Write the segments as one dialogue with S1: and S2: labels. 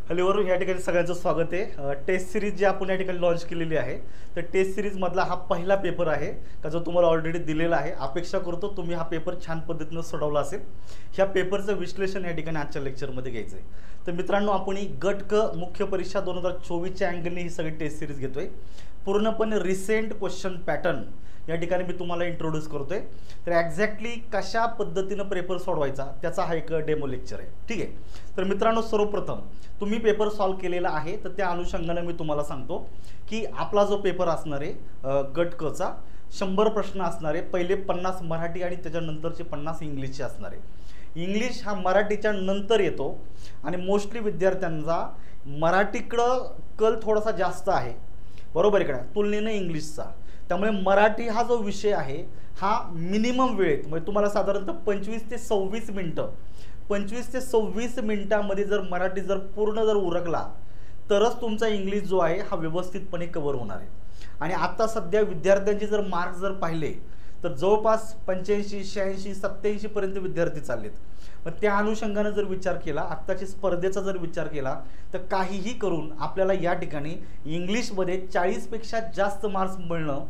S1: हॅलोवर या ठिकाणी सगळ्यांचं स्वागत आहे। टेस्ट सिरीज जी आपण या ठिकाणी लॉन्च केलेली आहे, तर टेस्ट सिरीजमधला हा पहिला पेपर आहे का जो तुम्हाला ऑलरेडी दिलेला आहे। अपेक्षा करतो तुम्ही हा पेपर छान पद्धतीने सोडवला असेल। ह्या पेपरचं विश्लेषण या ठिकाणी आजच्या लेक्चरमध्ये घ्यायचं आहे। तर मित्रांनो, आपण ही गट क मुख्य परीक्षा 2024च्या अँगलने ही सगळी टेस्ट सिरीज घेतोय। पूर्णपणे रिसेंट क्वेश्चन पॅटर्न या ठिकाणी मी तुम्हाला इंट्रोड्यूस करतोय। तर एक्झॅक्टली कशा पद्धतीने पेपर सोडवायचा त्याचा हा एक डेमो लेक्चर आहे, ठीक आहे। तर मित्रांनो, सर्वप्रथम तुम्ही पेपर सॉल्व केलेला आहे, तर त्या अनुषंगाने मी तुम्हाला सांगतो की आपला जो पेपर असणार आहे गट क चा 100 प्रश्न असणार आहे। पहिले 50 मराठी आणि त्याच्यानंतरचे 50 इंग्लिशचे असणार आहे। इंग्लिश हा मराठीच्या नंतर येतो आणि मोस्टली विद्यार्थ्यांचा मराठीकडं कल थोडासा जास्त आहे, बरोबर आहे का, तुलनेने इंग्लिशचा। त्यामुळे मराठी हा जो विषय आहे हा मिनिमम वेळेत म्हणजे तुम्हाला साधारणतः 25 ते 26 मिनिटं 25 ते 26 मिनिटांमध्ये जर मराठी जर पूर्ण जर उरकला तरच तुमचा इंग्लिश जो आहे हा व्यवस्थितपणे कव्हर होणार आहे। आणि आता सध्या विद्यार्थ्यांचे जर मार्क्स जर पाहिले तर जवळपास 85, 86, 87 पर्यंत विद्यार्थी चाललेत। मग त्या अनुषंगाने जर विचार केला, आत्ताची स्पर्धेचा जर विचार केला तर काहीही करून आपल्याला या ठिकाणी इंग्लिशमध्ये 40 पेक्षा जास्त मार्क्स मिळणं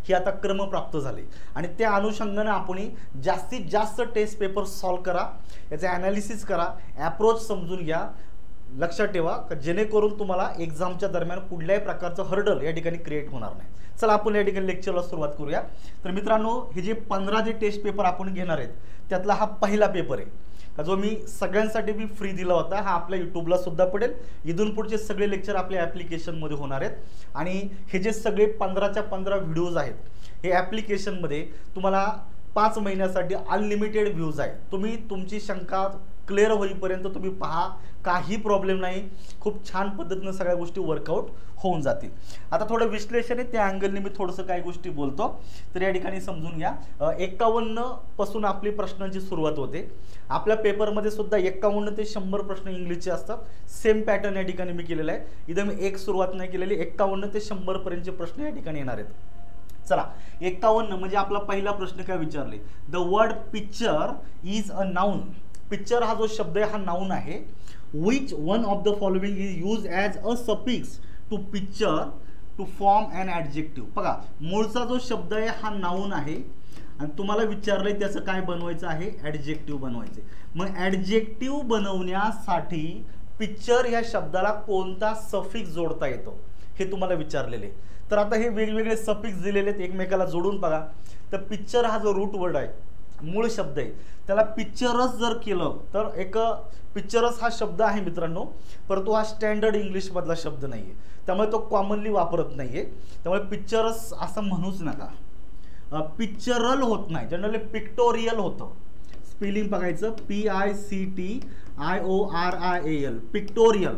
S1: ही आता क्रमप्राप्त झाले। आणि त्या अनुषंगाने आपण जास्तीत जास्त टेस्ट पेपर सॉल्व करा, याचे ॲनालिसिस करा, ॲप्रोच समजून घ्या। लक्षात ठेवा जेणेकरून तुम्हाला एक्झामच्या दरम्यान कुठल्याही प्रकारचं हर्डल या ठिकाणी क्रिएट होणार नाही। चला आपण या ठिकाणी लेक्चरला सुरुवात करूया। तर मित्रांनो, हे जे 15 जे टेस्ट पेपर आपण घेणार आहेत त्यातला हा पहिला पेपर आहे का जो मी सगळ्यांसाठी मी फ्री दिला होता। हा आपल्या यूट्यूबला सुद्धा पडेल। इथून पुढचे सगळे लेक्चर आपल्या ॲप्लिकेशनमध्ये होणार आहेत। आणि हे जे सगळे 15च्या 15 व्हिडिओज आहेत हे ॲप्लिकेशनमध्ये तुम्हाला 5 महिन्यासाठी अनलिमिटेड व्ह्यूज आहे। तुम्ही तुमची शंका क्लिअर होईपर्यंत तुम्ही पहा, काही प्रॉब्लेम नाही, खूप छान पद्धतीने सगळ्या गोष्टी वर्कआउट होऊन जातील। आता थोडं विश्लेषण आहे त्या अँगलने मी थोडंसं काही गोष्टी बोलतो, तर या ठिकाणी समजून घ्या। 51 पासून आपली प्रश्नांची सुरुवात होते। आपल्या पेपरमध्ये सुद्धा 51 ते 100 प्रश्न इंग्लिशचे असतात। सेम पॅटर्न या ठिकाणी मी केलेला आहे। इथं मी एक सुरुवात नाही केलेली, 51 ते 100 पर्यंतचे प्रश्न या ठिकाणी येणार आहेत। चला, 51 म्हणजे आपला पहिला प्रश्न काय विचारले, the word picture is a noun. Picture हा जो शब्द आहे हा नाउन आहे। Which one of the following is use as a suffix to picture to form an adjective. बघा, मूळचा जो शब्द आहे हा नाउन आहे आणि तुम्हाला विचारलंय त्याचं काय बनवायचं आहे, ॲडजेक्टिव्ह बनवायचे। मग ॲडजेक्टिव्ह बनवण्यासाठी पिक्चर ह्या शब्दाला कोणता सफिक्स जोडता येतो हे तुम्हाला विचारलेले। तर आता हे वेगवेगळे सफिक्स दिलेले आहेत, एकमेकाला जोडून बघा। तर पिक्चर हा जो रूट वर्ड आहे, मूळ शब्द आहे, त्याला पिक्चरच जर केलं तर एक पिक्चरच हा शब्द आहे मित्रांनो, परंतु हा स्टँडर्ड इंग्लिशमधला शब्द नाही आहे, त्यामुळे तो कॉमनली वापरत नाही आहे। त्यामुळे पिक्चरच असं म्हणूच नका, पिक्चरल होत नाही, जनरली पिक्टोरियल होतं। स्पेलिंग बघायचं, PICTIORIAL, पिक्टोरियल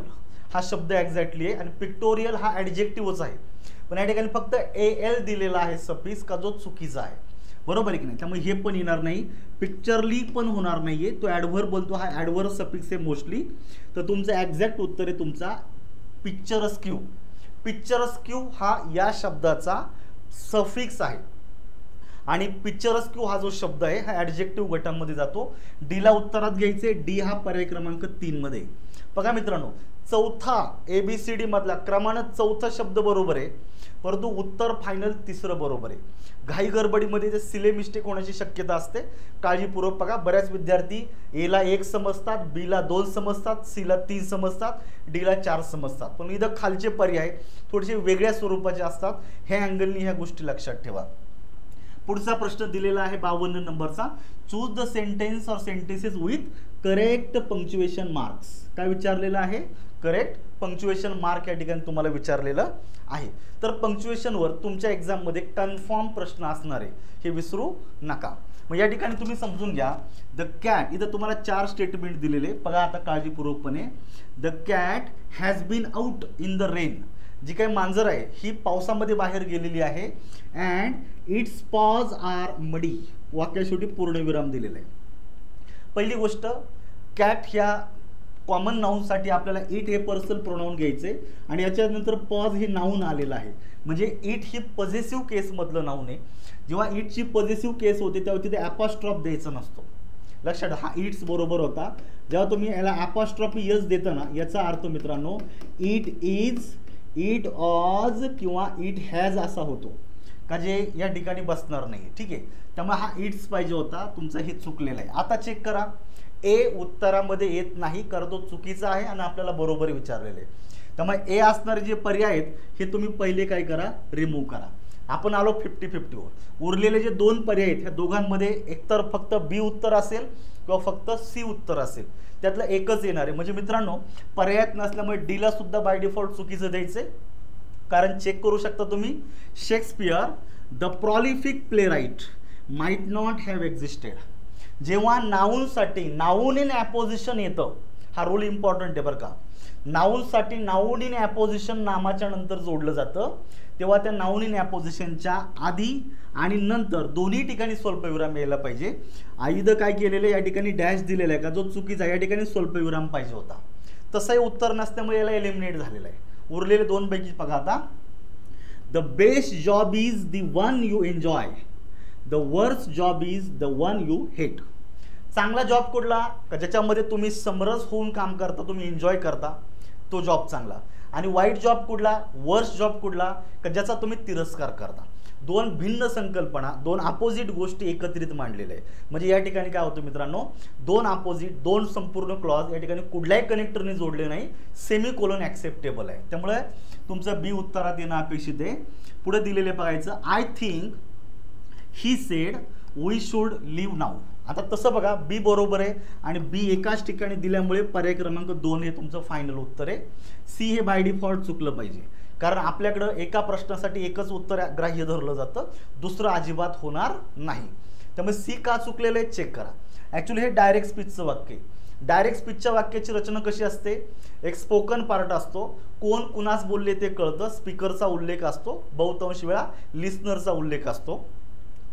S1: हा शब्द एक्झॅक्टली आहे। आणि पिक्टोरियल हा ॲडजेक्टिव्हच आहे, पण या ठिकाणी फक्त AL दिलेला आहे सफिक्स का जो चुकीचा आहे, बरोबर आहे की नाही। त्यामुळे हे पण येणार नाही, पिक्चरली पण होणार नाहीये, तो ॲडव्हर्ब बोलतो, हा ॲडव्हर्ब सफिक्स आहे मोस्टली। तर तुमचं एक्झॅक्ट उत्तर आहे तुमचा पिक्चरस्क्यू। पिक्चरस्क्यू हा या शब्दाचा सफिक्स आहे आणि पिक्चरस्क्यू हा जो शब्द आहे हा ॲडजेक्टिव्ह गटामध्ये जातो। डीला उत्तरात घ्यायचे, डी हा पर्याय क्रमांक 3 मध्ये। बघा मित्रांनो, चौथा ABCD मधला क्रमानं चौथा शब्द बरोबर आहे, परंतु उत्तर फायनल तिसरं बरोबर आहे। घाई गडबडीमध्ये जे सिले मिस्टेक होण्याची शक्यता असते, काळजीपूर्वक बघा। बऱ्याच विद्यार्थी एला 1 समजतात, बीला 2 समजतात, सीला 3 समजतात, डीला 4 समजतात, पण इथं खालचे पर्याय थोडेसे वेगळ्या स्वरूपाचे असतात। ह्या अँगलनी ह्या गोष्टी लक्षात ठेवा। पुढचा प्रश्न दिलेला आहे 52 नंबरचा, चूज द सेंटेन्स और sentences with correct punctuation marks. काय विचारलेलं आहे, करेक्ट पंक्च्युएशन मार्क या ठिकाणी तुम्हाला विचारलेलं आहे। तर पंक्च्युएशनवर तुमच्या एक्झाममध्ये कन्फर्म प्रश्न असणार आहे, हे विसरू नका। मग या ठिकाणी तुम्ही समजून घ्या, द कॅट, इथं तुम्हाला 4 स्टेटमेंट दिलेले, बघा आता काळजीपूर्वकपणे। The cat has been out in the rain, जी काही मांजर आहे ही पावसामध्ये बाहेर गेलेली आहे। अँड इट्स पॉज आर मडी, वाक्याशेवटी पूर्णविराम दिलेला आहे। पहिली गोष्ट, कॅट ह्या कॉमन नाउनसाठी आपल्याला इट हे पर्सनल प्रोनाउन घ्यायचे आणि याच्यानंतर पॉज हे नाउन आलेलं आहे, म्हणजे इट ही पॉझेसिव्ह केसमधलं नाउन आहे। जेव्हा इटची पॉझेसिव्ह केस होते तेव्हा तिथे ॲपॉस्ट्रॉफ द्यायचा नसतो, लक्षात हा इट्स बरोबर होता. जेव्हा तुम्ही याला अपॉस्ट्रॉफी एस देता ना, याचा अर्थ मित्रांनो इट इज, इट ऑज किंवा इट हॅज असा होतो का, जे या ठिकाणी बसणार नाही. ठीक आहे, त्यामुळे हा इट्स पाहिजे होता, तुमचं हे चुकलेलं आहे. आता चेक करा, ए उत्तरामध्ये येत नाही कारण तो चुकीचा आहे आणि आपल्याला बरोबर विचारलेलं आहे. त्यामुळे ए असणारे जे पर्याय आहेत हे तुम्ही पहिले काय करा, रिमूव्ह करा. आपण आलो 50-50 वर. उरलेले जे 2 पर्याय आहेत ह्या दोघांमध्ये एकतर फक्त बी उत्तर असेल किंवा फक्त सी उत्तर असेल, त्यातलं एकच येणार आहे. म्हणजे मित्रांनो पर्यायात नसल्यामुळे डीला सुद्धा बाय डिफॉल्ट चुकीचं द्यायचंय. कारण चेक करू शकता तुम्ही, Shakespeare the prolific playwright might not have existed. जेव्हा नाऊनसाठी नाऊन इन ॲपोजिशन येतं, हा रूल इम्पॉर्टंट आहे बरं का. नाऊनसाठी नाऊन इन ॲपोजिशन नामाच्या नंतर जोडलं जातं, तेव्हा त्या नाऊन इन ॲपोजिशनच्या आधी आणि नंतर दोन्ही ठिकाणी स्वल्पविराम यायला पाहिजे. आईनं काय केलेलं या ठिकाणी डॅश दिलेला आहे का, जो चुकीचा या ठिकाणी स्वल्पविराम पाहिजे होता. तसंही उत्तर नसल्यामुळे याला एलिमिनेट झालेलं आहे. उरलेले 2 पैकी बघा आता. The best job is the one you enjoy, the worst job is the one you hate. चांगला जॉब कुठला का, ज्याच्यामध्ये तुम्ही समरस होऊन काम करता, तुम्ही एन्जॉय करता, तो जॉब चांगला. आणि वाईट जॉब कुठला, वर्स्ट जॉब कुठला का, ज्याचा तुम्ही तिरस्कार करता. 2 भिन्न संकल्पना, 2 अपोजिट गोष्टी एकत्रित मांडलेल्या आहे. म्हणजे या ठिकाणी काय होतं मित्रांनो, 2 अपोजिट, 2 संपूर्ण क्लॉज या ठिकाणी कुठल्याही कनेक्टरने जोडले नाही, सेमीकोलन ॲक्सेप्टेबल आहे. त्यामुळे तुमचं बी उत्तरात येणं अपेक्षित आहे. पुढे दिलेले बघायचं, I think he said we should leave now. आता तसं बघा, बी बरोबर आहे आणि बी एकाच ठिकाणी दिल्यामुळे पर्याय क्रमांक 2 हे तुमचं फायनल उत्तर आहे. सी हे बाय डिफॉल्ट चुकलं पाहिजे, कारण आपल्याकडं एका प्रश्नासाठी एकच उत्तर ग्राह्य धरलं जातं, दुसरं अजिबात होणार नाही. त्यामुळे सी का चुकलेलं आहे चेक करा. ॲक्च्युली हे डायरेक्ट स्पीचचं वाक्य आहे. डायरेक्ट स्पीचच्या वाक्याची रचना कशी असते, एक स्पोकन पार्ट असतो, कोण कुणास बोलले ते कळतं, स्पीकरचा उल्लेख असतो, बहुतांश वेळा लिस्नरचा उल्लेख असतो,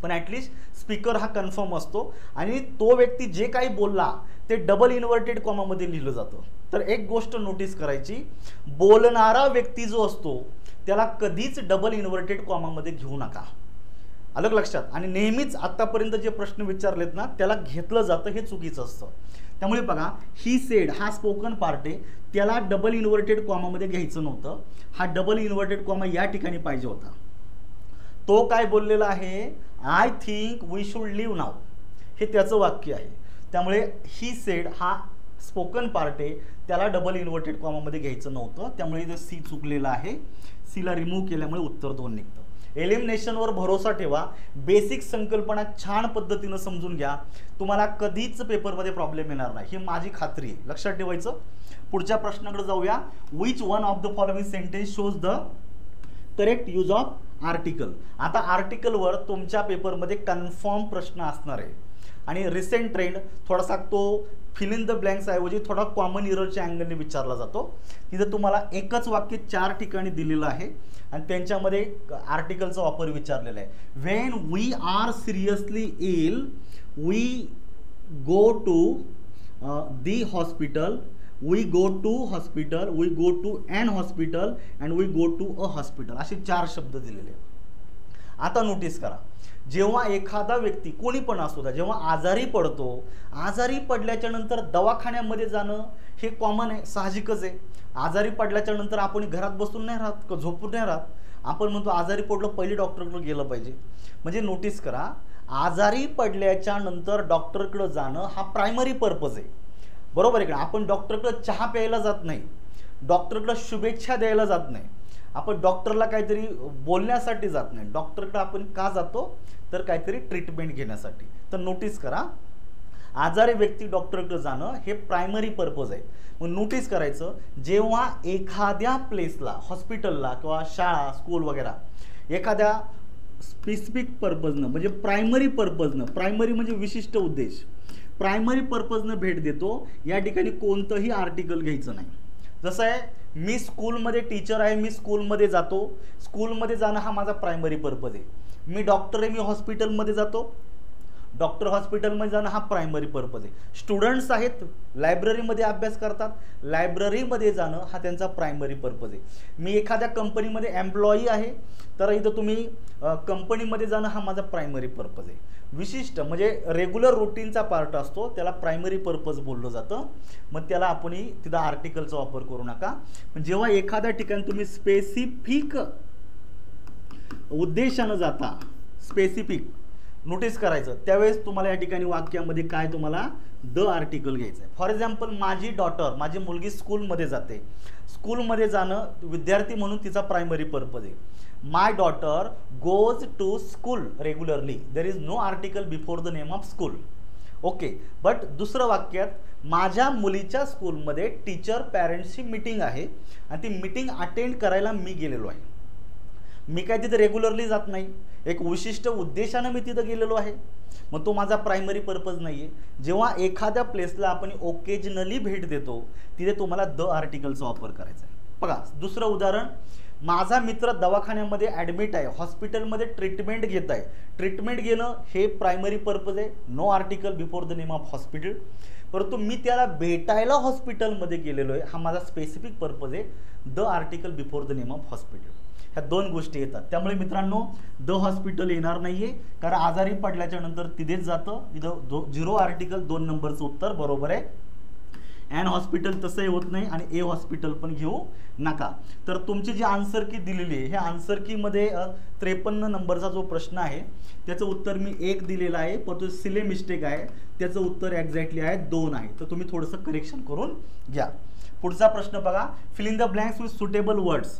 S1: पण ॲटलिस्ट स्पीकर हा कन्फर्म असतो आणि तो व्यक्ती जे काही बोलला ते डबल इन्व्हर्टेड कॉमामध्ये लिहिलं जातं. तर एक गोष्ट नोटीस करायची, बोलणारा व्यक्ती जो असतो त्याला कधीच डबल इन्व्हर्टेड कॉमामध्ये घेऊ नका. अलग लक्षात. आणि नेहमीच आतापर्यंत जे प्रश्न विचारलेत ना त्याला घेतलं जातं, हे चुकीचं असतं. त्यामुळे बघा, ही सेड हा स्पोकन पार्ट आहे, त्याला डबल इन्व्हर्टेड कॉमामध्ये घ्यायचं नव्हतं. हा डबल इन्व्हर्टेड कॉमा या ठिकाणी पाहिजे होता. तो काय बोललेला आहे, I think we should leave now, हे त्याचं वाक्य आहे. त्यामुळे ही सेड हा स्पोकन पार्ट आहे, त्याला डबल इन्व्हर्टेड कॉमामध्ये घ्यायचं नव्हतं. त्यामुळे इथे सी चुकलेलं आहे. सीला रिमूव्ह केल्यामुळे उत्तर 2 निघतं. एलिमिनेशनवर भरोसा ठेवा, बेसिक संकल्पना छान पद्धतीनं समजून घ्या, तुम्हाला कधीच पेपरमध्ये प्रॉब्लेम येणार नाही, ही माझी खात्री आहे. लक्षात ठेवायचं. पुढच्या प्रश्नाकडे जाऊया. Which one of the following sentence shows the correct use of article. आता आर्टिकलवर तुमच्या पेपरमध्ये कन्फर्म प्रश्न असणार आहे आणि रिसेंट ट्रेंड थोडासा तो फिल इन द ब्लँक्स ऐवजी थोडा कॉमन इररच्या अँगलने विचारला जातो. तिथं तुम्हाला एकच वाक्य 4 ठिकाणी दिलेलं आहे आणि त्यांच्यामध्ये आर्टिकलचा वापर विचारलेला आहे. When we are seriously ill we go to the hospital, we go to hospital, we go to an hospital and we go to a hospital, असे 4 शब्द दिलेले. आता नोटीस करा, जेव्हा एखादा व्यक्ती कोणी पण असू द्या, जेव्हा आजारी पडतो, आजारी पडल्याच्या नंतर दवाखान्यामध्ये जाणं हे कॉमन आहे, साहजिकच आहे. आजारी पडल्याच्या नंतर आपण घरात बसून नाही राहत का, झोपून नाही राहत. आपण म्हणतो आजारी पडलो पहिले डॉक्टरकडे गेलं पाहिजे. म्हणजे नोटीस करा, आजारी पडल्याच्या नंतर डॉक्टरकडे जाणं हा प्रायमरी पर्पज आहे. बरोबर आहे का. आपण डॉक्टरकडे चहा प्यायला जात नाही, डॉक्टरकडे शुभेच्छा द्यायला जात नाही, आपण डॉक्टरला काहीतरी बोलण्यासाठी जात नाही. डॉक्टरकडे आपण का जातो, तर काहीतरी ट्रीटमेंट घेण्यासाठी. तर नोटीस करा, आजारी व्यक्ती डॉक्टरकडे जाणं हे प्रायमरी पर्पज आहे. मग नोटीस करायचं, जेव्हा एखाद्या प्लेसला, हॉस्पिटलला किंवा शाळा, स्कूल वगैरे एखाद्या स्पेसिफिक पर्पजनं म्हणजे प्रायमरी पर्पजनं, प्रायमरी म्हणजे विशिष्ट उद्देश, प्रायमरी पर्पजनं भेट देतो, या ठिकाणी कोणतंही आर्टिकल घ्यायचं नाही. जसं आहे, मी स्कूलमध्ये टीचर आहे, मी स्कूलमध्ये जातो, स्कूलमध्ये जाणं हा माझा प्रायमरी पर्पज आहे. मी डॉक्टर आहे, मी हॉस्पिटलमध्ये जातो, डॉक्टर हॉस्पिटलमध्ये जाणं हा प्रायमरी पर्पज आहे. स्टुडंट्स आहेत, लायब्ररीमध्ये अभ्यास करतात, लायब्ररीमध्ये जाणं हा त्यांचा प्रायमरी पर्पज आहे. मी एखाद्या कंपनीमध्ये एम्प्लॉई आहे, तर इथं तुम्ही कंपनीमध्ये जाणं हा माझा प्रायमरी पर्पज आहे. विशिष्ट म्हणजे रेग्युलर रुटीनचा पार्ट असतो, त्याला प्रायमरी पर्पज बोललं जातं. मग त्याला आपण तिथं आर्टिकलचा वापर करू नका. जेव्हा एखाद्या ठिकाणी तुम्ही स्पेसिफिक उद्देशानं जाता, स्पेसिफिक नोटीस करायचं, त्यावेळेस तुम्हाला या ठिकाणी वाक्यामध्ये काय तुम्हाला द आर्टिकल घ्यायचं आहे. फॉर एक्झाम्पल, माझी डॉटर, माझी मुलगी स्कूलमध्ये जाते. स्कूलमध्ये जाणं विद्यार्थी म्हणून तिचा प्रायमरी पर्पज आहे. My daughter goes to school regularly. There is no article before the name of school. Okay. But दुसरं वाक्यात माझ्या मुलीच्या स्कूलमध्ये टीचर पॅरेंट्सची मीटिंग आहे आणि ती मीटिंग अटेंड करायला मी गेलेलो आहे. मी काय तिथे रेग्युलरली जात नाही, एक विशिष्ट उद्देशानं मी तिथं गेलेलो आहे. मग तो माझा प्रायमरी पर्पज नाही आहे. जेव्हा एखाद्या प्लेसला आपण ओकेजनली भेट देतो, तिथे तुम्हाला द आर्टिकलचा वापर करायचा आहे. बघा दुसरं उदाहरण, माझा मित्र दवाखान्यामध्ये ॲडमिट आहे, हॉस्पिटलमध्ये ट्रीटमेंट घेत आहे. ट्रीटमेंट घेणं हे प्रायमरी पर्पज आहे, no article before the name of hospital. परंतु मी त्याला भेटायला हॉस्पिटलमध्ये गेलेलो आहे, हा माझा स्पेसिफिक पर्पज आहे, the article before the name of hospital. ह्या दोन गोष्टी येतात. त्यामुळे मित्रांनो द हॉस्पिटल येणार नाहीये, कारण आजारी पडल्याच्या नंतर तिथेच जातं. इथं 0 आर्टिकल 2 नंबरचं उत्तर बरोबर आहे. अँड हॉस्पिटल तसंही होत नाही आणि ए हॉस्पिटल पण घेऊ नका. तर तुमची जी आन्सर की दिलेली आहे, ह्या आन्सर कीमध्ये 53 नंबरचा जो प्रश्न आहे त्याचं उत्तर मी 1 दिलेलं आहे, पण तो सिले मिस्टेक आहे, त्याचं उत्तर एक्झॅक्टली आहे 2 आहे. तर तुम्ही थोडंसं करेक्शन करून घ्या. पुढचा प्रश्न बघा, fill in the blanks with suitable words.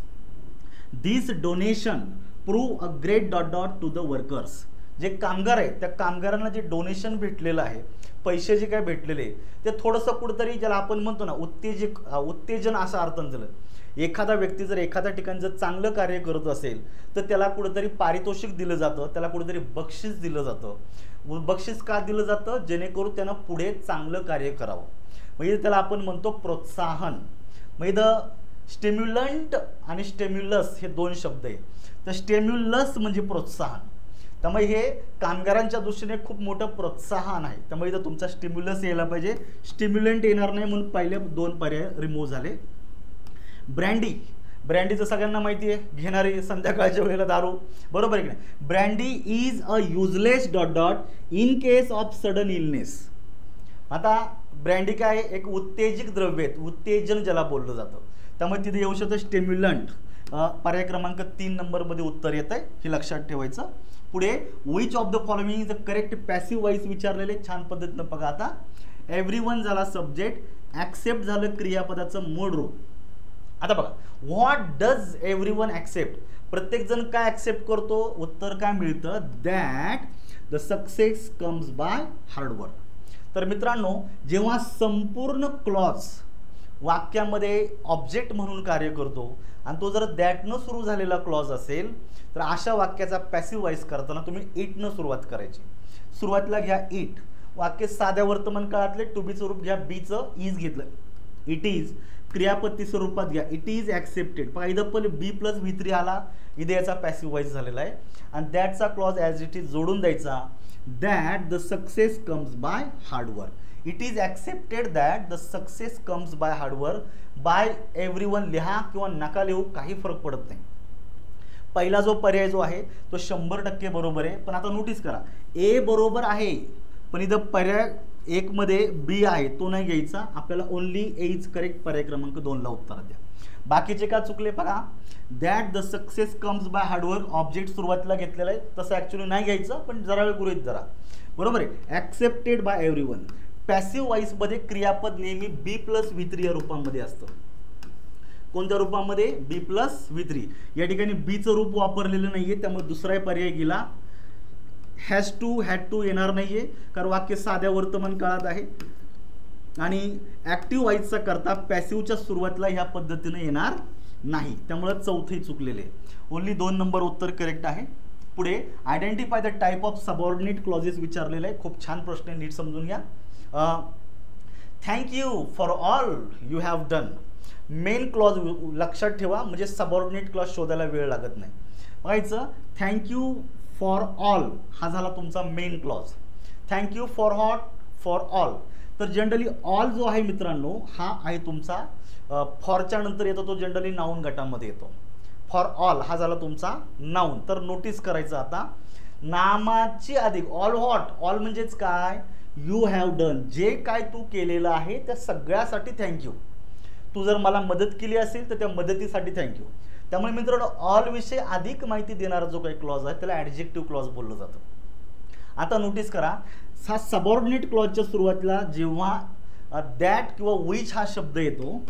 S1: This donation prove a great dot dot to the workers. जे कामगार आहेत त्या कामगारांना जे डोनेशन भेटलेलं आहे, पैसे जे काय भेटलेले ते थोडंसं कुठंतरी ज्याला आपण म्हणतो ना उत्तेजन असा अर्थ झालं. एखादा व्यक्ती जर एखाद्या ठिकाणी जर चांगलं कार्य करत असेल तर त्याला कुठंतरी पारितोषिक दिलं जातं, त्याला कुठंतरी बक्षीस दिलं जातं. बक्षीस का दिलं जातं? जेणेकरून त्यानं पुढे चांगलं कार्य करावं. म्हणजे त्याला आपण म्हणतो प्रोत्साहन. म्हणजे स्टिम्युलंट आणि स्टिम्युलस हे 2 शब्द आहे. तर स्टिम्युलस म्हणजे प्रोत्साहन, त्यामुळे हे कामगारांच्या दृष्टीने खूप मोठं प्रोत्साहन आहे. त्यामुळे इथं तुमचा स्टिम्युलस यायला पाहिजे, स्टिम्युलंट येणार नाही, म्हणून पहिले 2 पर्याय रिमूव्ह झाले. ब्रँडी, ब्रँडीचं सगळ्यांना माहिती आहे, घेणारी संध्याकाळच्या वेळेला दारू, बरोबर आहे की नाही. Brandy is a useless dot dot in case of sudden illness. आता ब्रँडी काय आहे? एक उत्तेजक द्रव्य आहे, उत्तेजन ज्याला बोललं जातं. त्यामुळे तिथे येऊ शकतं स्टिम्युलंट. पर्याय क्रमांक 3 नंबरमध्ये उत्तर येत आहे, हे लक्षात ठेवायचं. पुढे which of the following is the correct passive voice विचारलेले, छान पद्धतीनं बघा. आता एव्हरीवन झाला सब्जेक्ट, ॲक्सेप्ट झालं क्रियापदाचं मूळ रूप. आता बघा, व्हॉट डज एव्हरीवन ॲक्सेप्ट, प्रत्येक जण काय ॲक्सेप्ट करतो? उत्तर काय मिळतं? That the success comes by hard work. तर मित्रांनो, जेव्हा संपूर्ण क्लॉज वाक्यामध्ये ऑब्जेक्ट म्हणून कार्य करतो आणि तो जर दॅटनं सुरू झालेला क्लॉज असेल तर अशा वाक्याचा पॅसिव्ह वॉइस करताना तुम्ही इटनं सुरुवात करायची. सुरुवातीला घ्या इट. वाक्य साध्या वर्तमान काळातले टू बीचं रूप घ्या, बीचं इज घेतलं. इट इज क्रियापद स्वरूपात घ्या, इट इज ॲक्सेप्टेड. पण इथं पण बी प्लस V3 आला, इथे याचा पॅसिव्ह वॉइस झालेला आहे. आणि दॅटचा क्लॉज ॲज इट इज जोडून द्यायचा, that the success comes by hard work. It is accepted that the success comes by hard work. By everyone लिहा किंवा नका लिहू, काही फरक पडत नाही. पहिला जो पर्याय जो आहे तो 100% बरोबर आहे. पण आता नोटीस करा, ए बरोबर आहे, पण इथं पर्याय 1 मध्ये बी आहे, तो नाही घ्यायचा. आपल्याला ओनली ए इज करेक्ट, पर्याय क्रमांक 2 ला उत्तर द्या. बाकीचे का चुकले बघा. That the success comes by hard work, object सुरुवातीला घेतलेला आहे, तसं ॲक्च्युली नाही घ्यायचं, पण जरा वेळ गृहीत धरा, बरोबर आहे. Accepted by everyone. पॅसिव्ह वॉइसमध्ये क्रियापद नेहमी बी प्लस V3 या रूपामध्ये असतं. कोणत्या रूपामध्ये? बी प्लस V3. या ठिकाणी बीचं रूप वापरलेलं नाहीये, त्यामुळे दुसरा पर्याय गेला. हॅज टू, हॅड टू येणार नाहीये, कारण वाक्य साध्या वर्तमान काळात आहे. आणि ॲक्टिव्ह वॉइसचा करता पॅसिव्हच्या सुरुवातीला ह्या पद्धतीने येणार नाही, त्यामुळे चौथही चुकलेले. ओनली 2 नंबर उत्तर करेक्ट आहे. पुढे identify the type of subordinate clauses विचारलेले आहे. खूप छान प्रश्न आहे, नीट समजून घ्या. Thank you for all you have done. Main clause लक्षात ठेवा, म्हणजे सबऑर्डिनेट क्लॉज शोधायला वेळ लागत नाही. बघायचं, थँक यू फॉर ऑल हा झाला तुमचा main clause. Thank you for all. तर जनरली ऑल जो आहे मित्रांनो हा आहे तुमचा फॉरच्या नंतर येतो, तो जनरली नाऊन गटामध्ये येतो. फॉर ऑल हा झाला तुमचा नाऊन. तर नोटीस करायचं आता नामाची अधिक ऑल व्हॉट, ऑल म्हणजेच काय, यू हॅव डन, जे काय तू केलेलं आहे त्या सगळ्यासाठी थँक्यू. तू जर मला मदत केली असेल तर त्या मदतीसाठी थँक्यू. त्यामुळे मित्रांनो ऑल विषयी अधिक माहिती देणारा जो काही क्लॉज आहे त्याला ॲडजेक्टिव्ह क्लॉज बोललं जातं. आता नोटीस करा, हा सबऑर्डिनेट क्लॉजच्या सुरुवातीला जेव्हा दॅट किंवा विच हा शब्द येतो,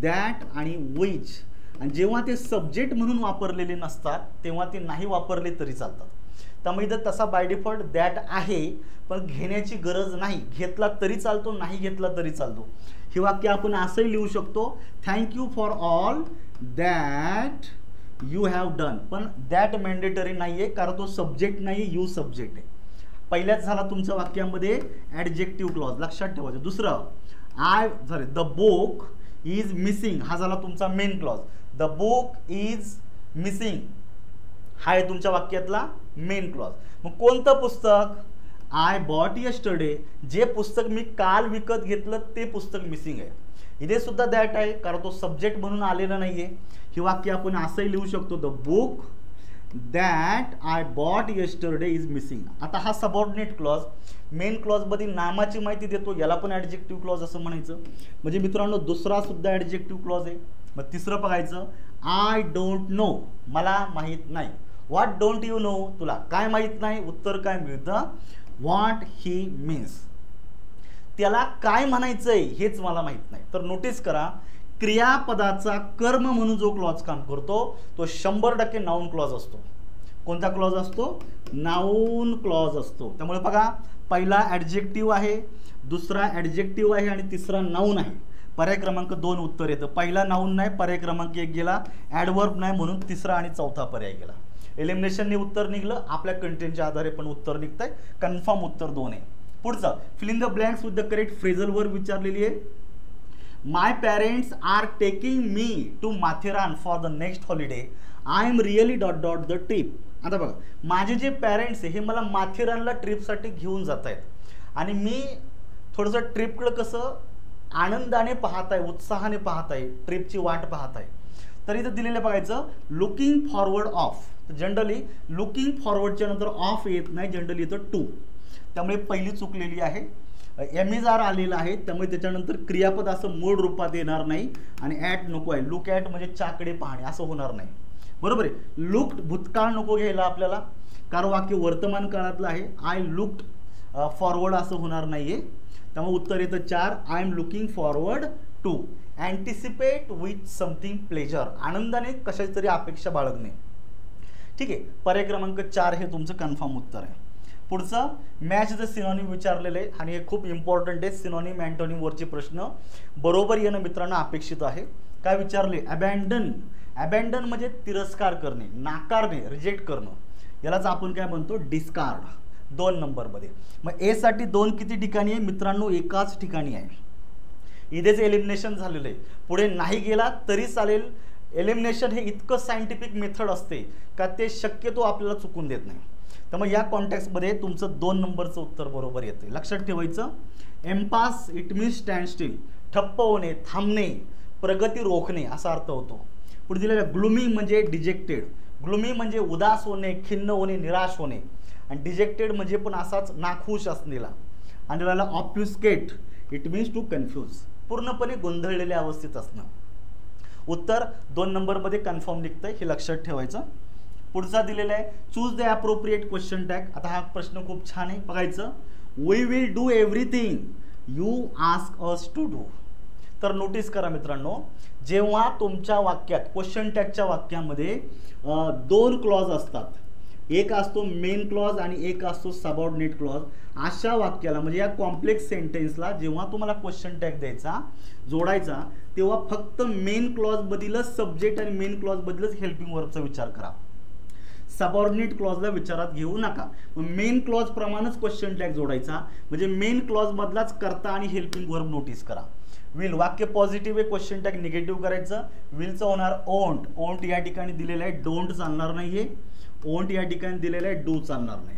S1: दॅट आणि विच, आणि जेव्हा ते सब्जेक्ट म्हणून वापरलेले नसतात तेव्हा ते नाही वापरले तरी चालतात. त्यामुळे इथं तसा बाय डिफॉल्ट दॅट आहे, पण घेण्याची गरज नाही. घेतला तरी चालतो, नाही घेतला तरी चालतो. हे वाक्य आपण असंही लिहू शकतो, thank you for all that you have done. पण दॅट मॅन्डेटरी नाही आहे, कारण तो सब्जेक्ट नाही, यू सब्जेक्ट आहे. पहिल्याच झाला तुमच्या वाक्यामध्ये ॲडजेक्टिव्ह क्लॉज, लक्षात ठेवायचं. दुसरं द बुक इज मिसिंग हा झाला तुमचा main clause. The book is missing हा आहे तुमच्या वाक्यातला मेन क्लॉज. मग कोणतं पुस्तक, आय बॉट यस्टरडे, जे पुस्तक मी काल विकत घेतलं ते पुस्तक मिसिंग आहे. इथे सुद्धा दॅट आहे, कारण तो सब्जेक्ट म्हणून आलेला नाही आहे. हे वाक्य आपण असंही लिहू शकतो, the book that I bought yesterday is missing. आता हा सबऑर्डिनेट क्लॉज मेन क्लॉजमध्ये नामाची माहिती देतो, याला पण ॲडजेक्टिव्ह क्लॉज असं म्हणायचं. म्हणजे मित्रांनो दुसरा सुद्धा ॲडजेक्टिव्ह क्लॉज आहे. मग तिसरं बघायचं, आय डोंट नो, मला माहीत नाही. व्हॉट डोंट यू नो, तुला काय माहीत नाही. उत्तर काय मिळतं, व्हॉट ही मीन्स, त्याला काय म्हणायचंय हेच मला माहीत नाही. तर नोटीस करा, क्रियापदाचा कर्म म्हणून जो क्लॉज काम करतो तो 100% नाऊन क्लॉज असतो. कोणता क्लॉज असतो, नाऊन क्लॉज असतो. त्यामुळे बघा पहिला ॲडजेक्टिव्ह आहे, दुसरा ॲडजेक्टिव्ह आहे आणि तिसरा नाऊन आहे. पर्याय क्रमांक 2 उत्तर येतं. पहिला नाऊन नाही, पर्याय क्रमांक 1 गेला. ॲडवर्ब नाही म्हणून तिसरा आणि चौथा पर्याय गेला. एलिमिनेशनने उत्तर निघलं, आपल्या कंटेंटच्या आधारे पण उत्तर निघतंय. कन्फर्म उत्तर 2 आहे. पुढचं fill in the blanks with the correct phrasal verb विचारलेली आहे. My parents are taking me to Matheran for the next holiday. I am really dot dot the trip. आता बघा, माझे जे पेरेंट्स आहे हे मला माथेरानला ट्रिपसाठी घेऊन जात आहेत आणि मी थोडंसं ट्रिपकडं कसं आनंदाने पाहत आहे, उत्साहाने पाहत आहे, ट्रिपची वाट पाहत आहे. तर इथं दिलेलं बघायचं looking forward of. Generally looking फॉरवर्डच्या नंतर ऑफ येत नाही, जनरली येतं टू. त्यामुळे पहिली चुकलेली आहे. एमइजआर आलेला आहे, त्यामुळे त्याच्यानंतर क्रियापद असं मूळ रूपात येणार नाही आणि ॲट नको आहे. लुक ॲट म्हणजे चाकडे पाहणे असं होणार नाही. बरोबर आहे. लुक्ड भूतकाळ नको घ्यायला आपल्याला, कारण वाक्य वर्तमान काळातलं आहे. आय लुक्ड फॉरवर्ड असं होणार नाही आहे. त्यामुळे उत्तर येतं 4, I am looking forward to. Anticipate with something pleasure, आनंदाने कशाची तरी अपेक्षा बाळगणे. ठीक आहे, पर्याय क्रमांक 4 हे तुमचं कन्फर्म उत्तर आहे. पुढचं मॅच द सिनोनिम विचारलेले आहे आणि हे खूप इम्पॉर्टंट आहे. सिनोनिम अँटोनिम वरचे प्रश्न बरोबर येणं मित्रांनो अपेक्षित आहे. काय विचारले, अबॅन्डन. अबॅन्डन म्हणजे तिरस्कार करणे, नाकारणे, रिजेक्ट करणं. यालाच आपण काय म्हणतो, डिस्कार्ड. 2 नंबरमध्ये. मग ए साठी 2 किती ठिकाणी आहे मित्रांनो, एकाच ठिकाणी आहे. इथेच एलिमिनेशन झालेलं आहे. पुढे नाही गेला तरी चालेल. एलिमिनेशन हे इतकं सायंटिफिक मेथड असते का ते शक्यतो आपल्याला चुकून देत नाही. त्यामुळे या कॉन्टेक्स्टमध्ये तुमचं 2 नंबरचं उत्तर बरोबर येते. लक्षात ठेवायचं, impasse it means stand still, ठप्प होणे, थांबणे, प्रगती रोखणे असा अर्थ होतो. पुढे दिलेलं ग्लुमी म्हणजे डिजेक्टेड. ग्लुमी म्हणजे उदास होणे, खिन्न होणे, निराश होणे. आणि डिजेक्टेड म्हणजे पण असाच नाखुश असलेला. आणि दिलेला ऑब्फ्युस्केट इट मीन्स टू कन्फ्यूज, पूर्णपणे गोंधळलेल्या अवस्थेत असणं. उत्तर 2 नंबरमध्ये कन्फर्म निघतंय, हे लक्षात ठेवायचं. पुढचा दिलेला आहे choose the appropriate question tag. आता हा प्रश्न खूप छान आहे, बघायचं. We will do everything you ask us to do. तर नोटीस करा मित्रांनो, जेव्हा तुमच्या वाक्यात क्वेश्चन टॅगच्या वाक्यामध्ये 2 क्लॉज असतात, एक असतो मेन क्लॉज आणि एक असतो सबऑर्डिनेट क्लॉज, अशा वाक्याला म्हणजे या कॉम्प्लेक्स सेंटेन्सला जेव्हा तुम्हाला क्वेश्चन टॅग द्यायचा, जोडायचा, तेव्हा फक्त मेन क्लॉजमधीलच सब्जेक्ट आणि मेन क्लॉजमधीलच हेल्पिंग वर्बचा विचार करा. सबऑर्डिनेट क्लॉजला विचारात घेऊ नका. मेन क्लॉज प्रमाणेच क्वेश्चन टॅग जोडायचा, म्हणजे मेन क्लॉज मधलाच कर्ता आणि हेल्पिंग वर्ब नोटीस करा. विल वाक्य पॉझिटिव्ह आहे, क्वेश्चन टॅग निगेटिव्ह करायचं. विलचं होणार ओंट. ओंट या ठिकाणी दिलेलं आहे, डोंट चालणार नाहीये. ओंट या ठिकाणी दिलेलं आहे, डू चालणार नाही.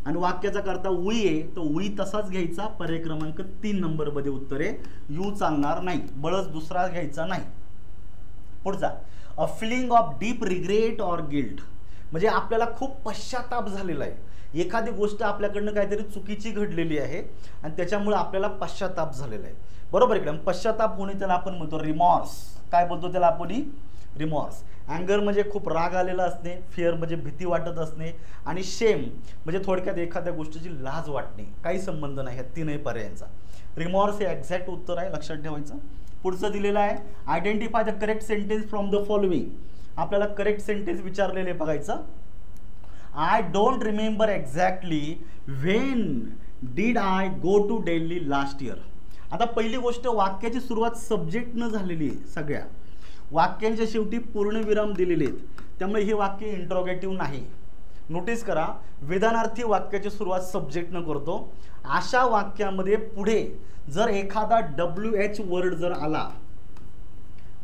S1: आणि वाक्याचा करता उई आहे, तो उई तसाच घ्यायचा. पर्याय क्रमांक 3 नंबर मध्ये उत्तर आहे. यू चालणार नाही, बळच दुसरा घ्यायचा नाही. पुढचा, a feeling of deep regret or guilt, म्हणजे आपल्याला खूप पश्चाताप झालेला आहे. एखादी गोष्ट आपल्याकडनं काहीतरी चुकीची घडलेली आहे आणि त्याच्यामुळे आपल्याला पश्चाताप झालेला आहे. बरोबर आहे. पश्चाताप होणे त्याला आपण म्हणतो रिमॉर्स. काय बोलतो त्याला आपण? रिमॉर्स. अँगर म्हणजे खूप राग आलेला असणे, फिअर म्हणजे भीती वाटत असणे, आणि शेम म्हणजे थोडक्यात एखाद्या गोष्टीची लाज वाटणे. काही संबंध नाही ह्या तीनही पर्यायांचा. रिमॉर्स हे एक्झॅक्ट उत्तर आहे, लक्षात ठेवायचं. पुढचं दिलेलं आहे, identify the correct sentence from the following. आपल्याला करेक्ट सेंटेन्स विचारलेले बघायचं. I don't remember exactly when did I go to Delhi last year. आता पहिली गोष्ट, वाक्याची सुरुवात सब्जेक्ट न झालेली आहे. सगळ्या वाक्यांच्या शेवटी पूर्णविराम दिलेले आहेत, त्यामुळे हे वाक्य इंट्रोगेटिव्ह नाही. नोटीस करा, विधानार्थी वाक्याची सुरुवात सब्जेक्ट न करतो. अशा वाक्यामध्ये पुढे जर एखादा WH वर्ड जर आला,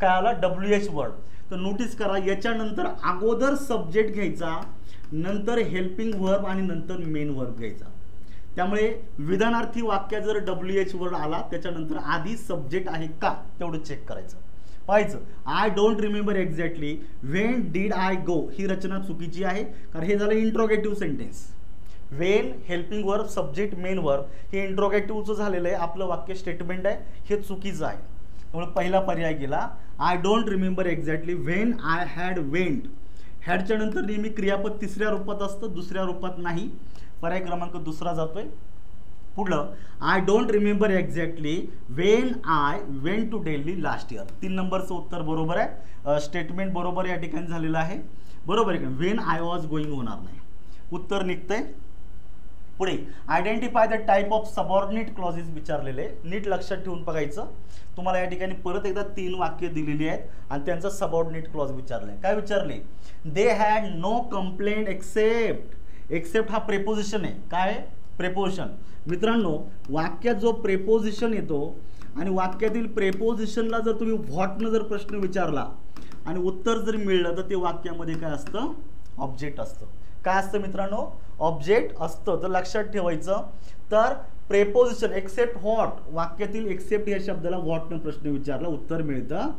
S1: काय आला? WH वर्ड, तर नोटीस करा याच्यानंतर अगोदर सब्जेक्ट घ्यायचा, नंतर हेल्पिंग वर्ब आणि नंतर मेन वर्ब घ्यायचा. त्यामुळे विधानार्थी वाक्यात जर WH वर्ड आला त्याच्यानंतर आधी सब्जेक्ट आहे का तेवढं चेक करायचं. पाहायचं, I don't remember exactly when did I go, ही रचना चुकीची आहे, कारण हे झालं interrogative sentence. When, helping verb, subject, main verb हे इंट्रोगेटिव्हचं झालेलं आहे. आपलं वाक्य स्टेटमेंट आहे, हे चुकीचं आहे. त्यामुळे पहिला पर्याय गेला. I don't remember exactly when I had went. हॅडच्या नंतर नेहमी क्रियापद तिसऱ्या रूपात असतं, दुसऱ्या रूपात नाही. पर्याय क्रमांक दुसरा जातोय. पुढलं, I don't remember exactly when I went to Delhi last year. 3 नंबरचं उत्तर बरोबर आहे. स्टेटमेंट बरोबर या ठिकाणी झालेलं आहे. बरोबर आहे का? व्हेन आय वॉज गोईंग होणार नाही, उत्तर निघतंय. पुढे, identify the type of subordinate clauses विचारलेले. नीट लक्षात ठेवून बघायचं. तुम्हाला या ठिकाणी परत एकदा 3 वाक्य दिलेली आहेत आणि त्यांचा सबऑर्डिनेट क्लॉज विचारले. काय विचारले? They had no complaint except. Except हा प्रेपोजिशन आहे. काय? प्रेपोजिशन. मित्रांनो, वाक्यात जो प्रेपोजिशन येतो आणि वाक्यातील प्रेपोजिशनला जर तुम्ही व्हॉटनं जर प्रश्न विचारला आणि उत्तर जर मिळलं तर ते वाक्यामध्ये काय असतं? ऑब्जेक्ट असतं. काय असतं मित्रांनो? ऑब्जेक्ट असतं. तर लक्षात ठेवायचं. तर प्रेपोजिशन एक्सेप्ट व्हॉट, वाक्यातील एक्सेप्ट या शब्दाला व्हॉटनं प्रश्न विचारला, उत्तर मिळतं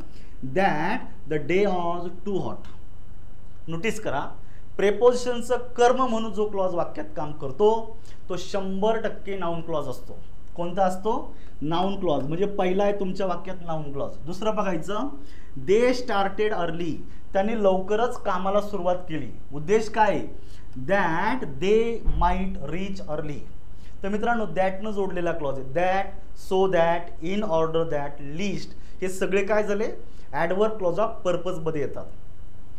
S1: that the day was too hot. Notice करा, प्रेपोजिशनचं कर्म म्हणून जो क्लॉज वाक्यात काम करतो तो 100% नाउन क्लॉज असतो. कोणता असतो? Noun clause. म्हणजे पहिला आहे तुमच्या वाक्यात नाउन क्लॉज. दुसरं बघायचं, दे स्टार्टेड अर्ली. त्यांनी लवकरच कामाला सुरुवात केली. उद्देश काय? That they might reach early. तर मित्रांनो, दॅटनं जोडलेला क्लॉज आहे. That, so that, in order that, list, हे सगळे काय झाले? ॲडवर्ब क्लॉज ऑफ पर्पज मध्ये येतात.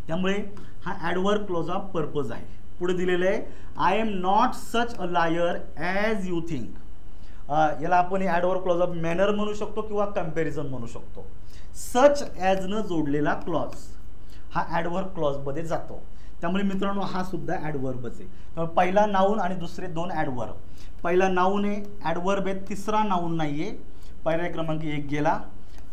S1: त्यामुळे हा ॲडवर्ब क्लॉज ऑफ पर्पज आहे. पुढे दिलेलं आहे, I am not such a liar as you think. याला आपण ॲडवर्ब क्लॉज ऑफ मॅनर म्हणू शकतो किंवा कंपॅरिझन म्हणू शकतो. सच ॲजनं जोडलेला क्लॉज हा ॲडवर्ब क्लॉजमध्ये जातो. त्यामुळे मित्रांनो, हा सुद्धा ॲडवर्बच आहे. त्यामुळे पहिला नाऊन आणि दुसरे 2 ॲडवर्ब. पहिला नाऊन आहे, ॲडवर्ब आहे, तिसरा नाऊन नाही आहे. पर्याय क्रमांक 1 गेला.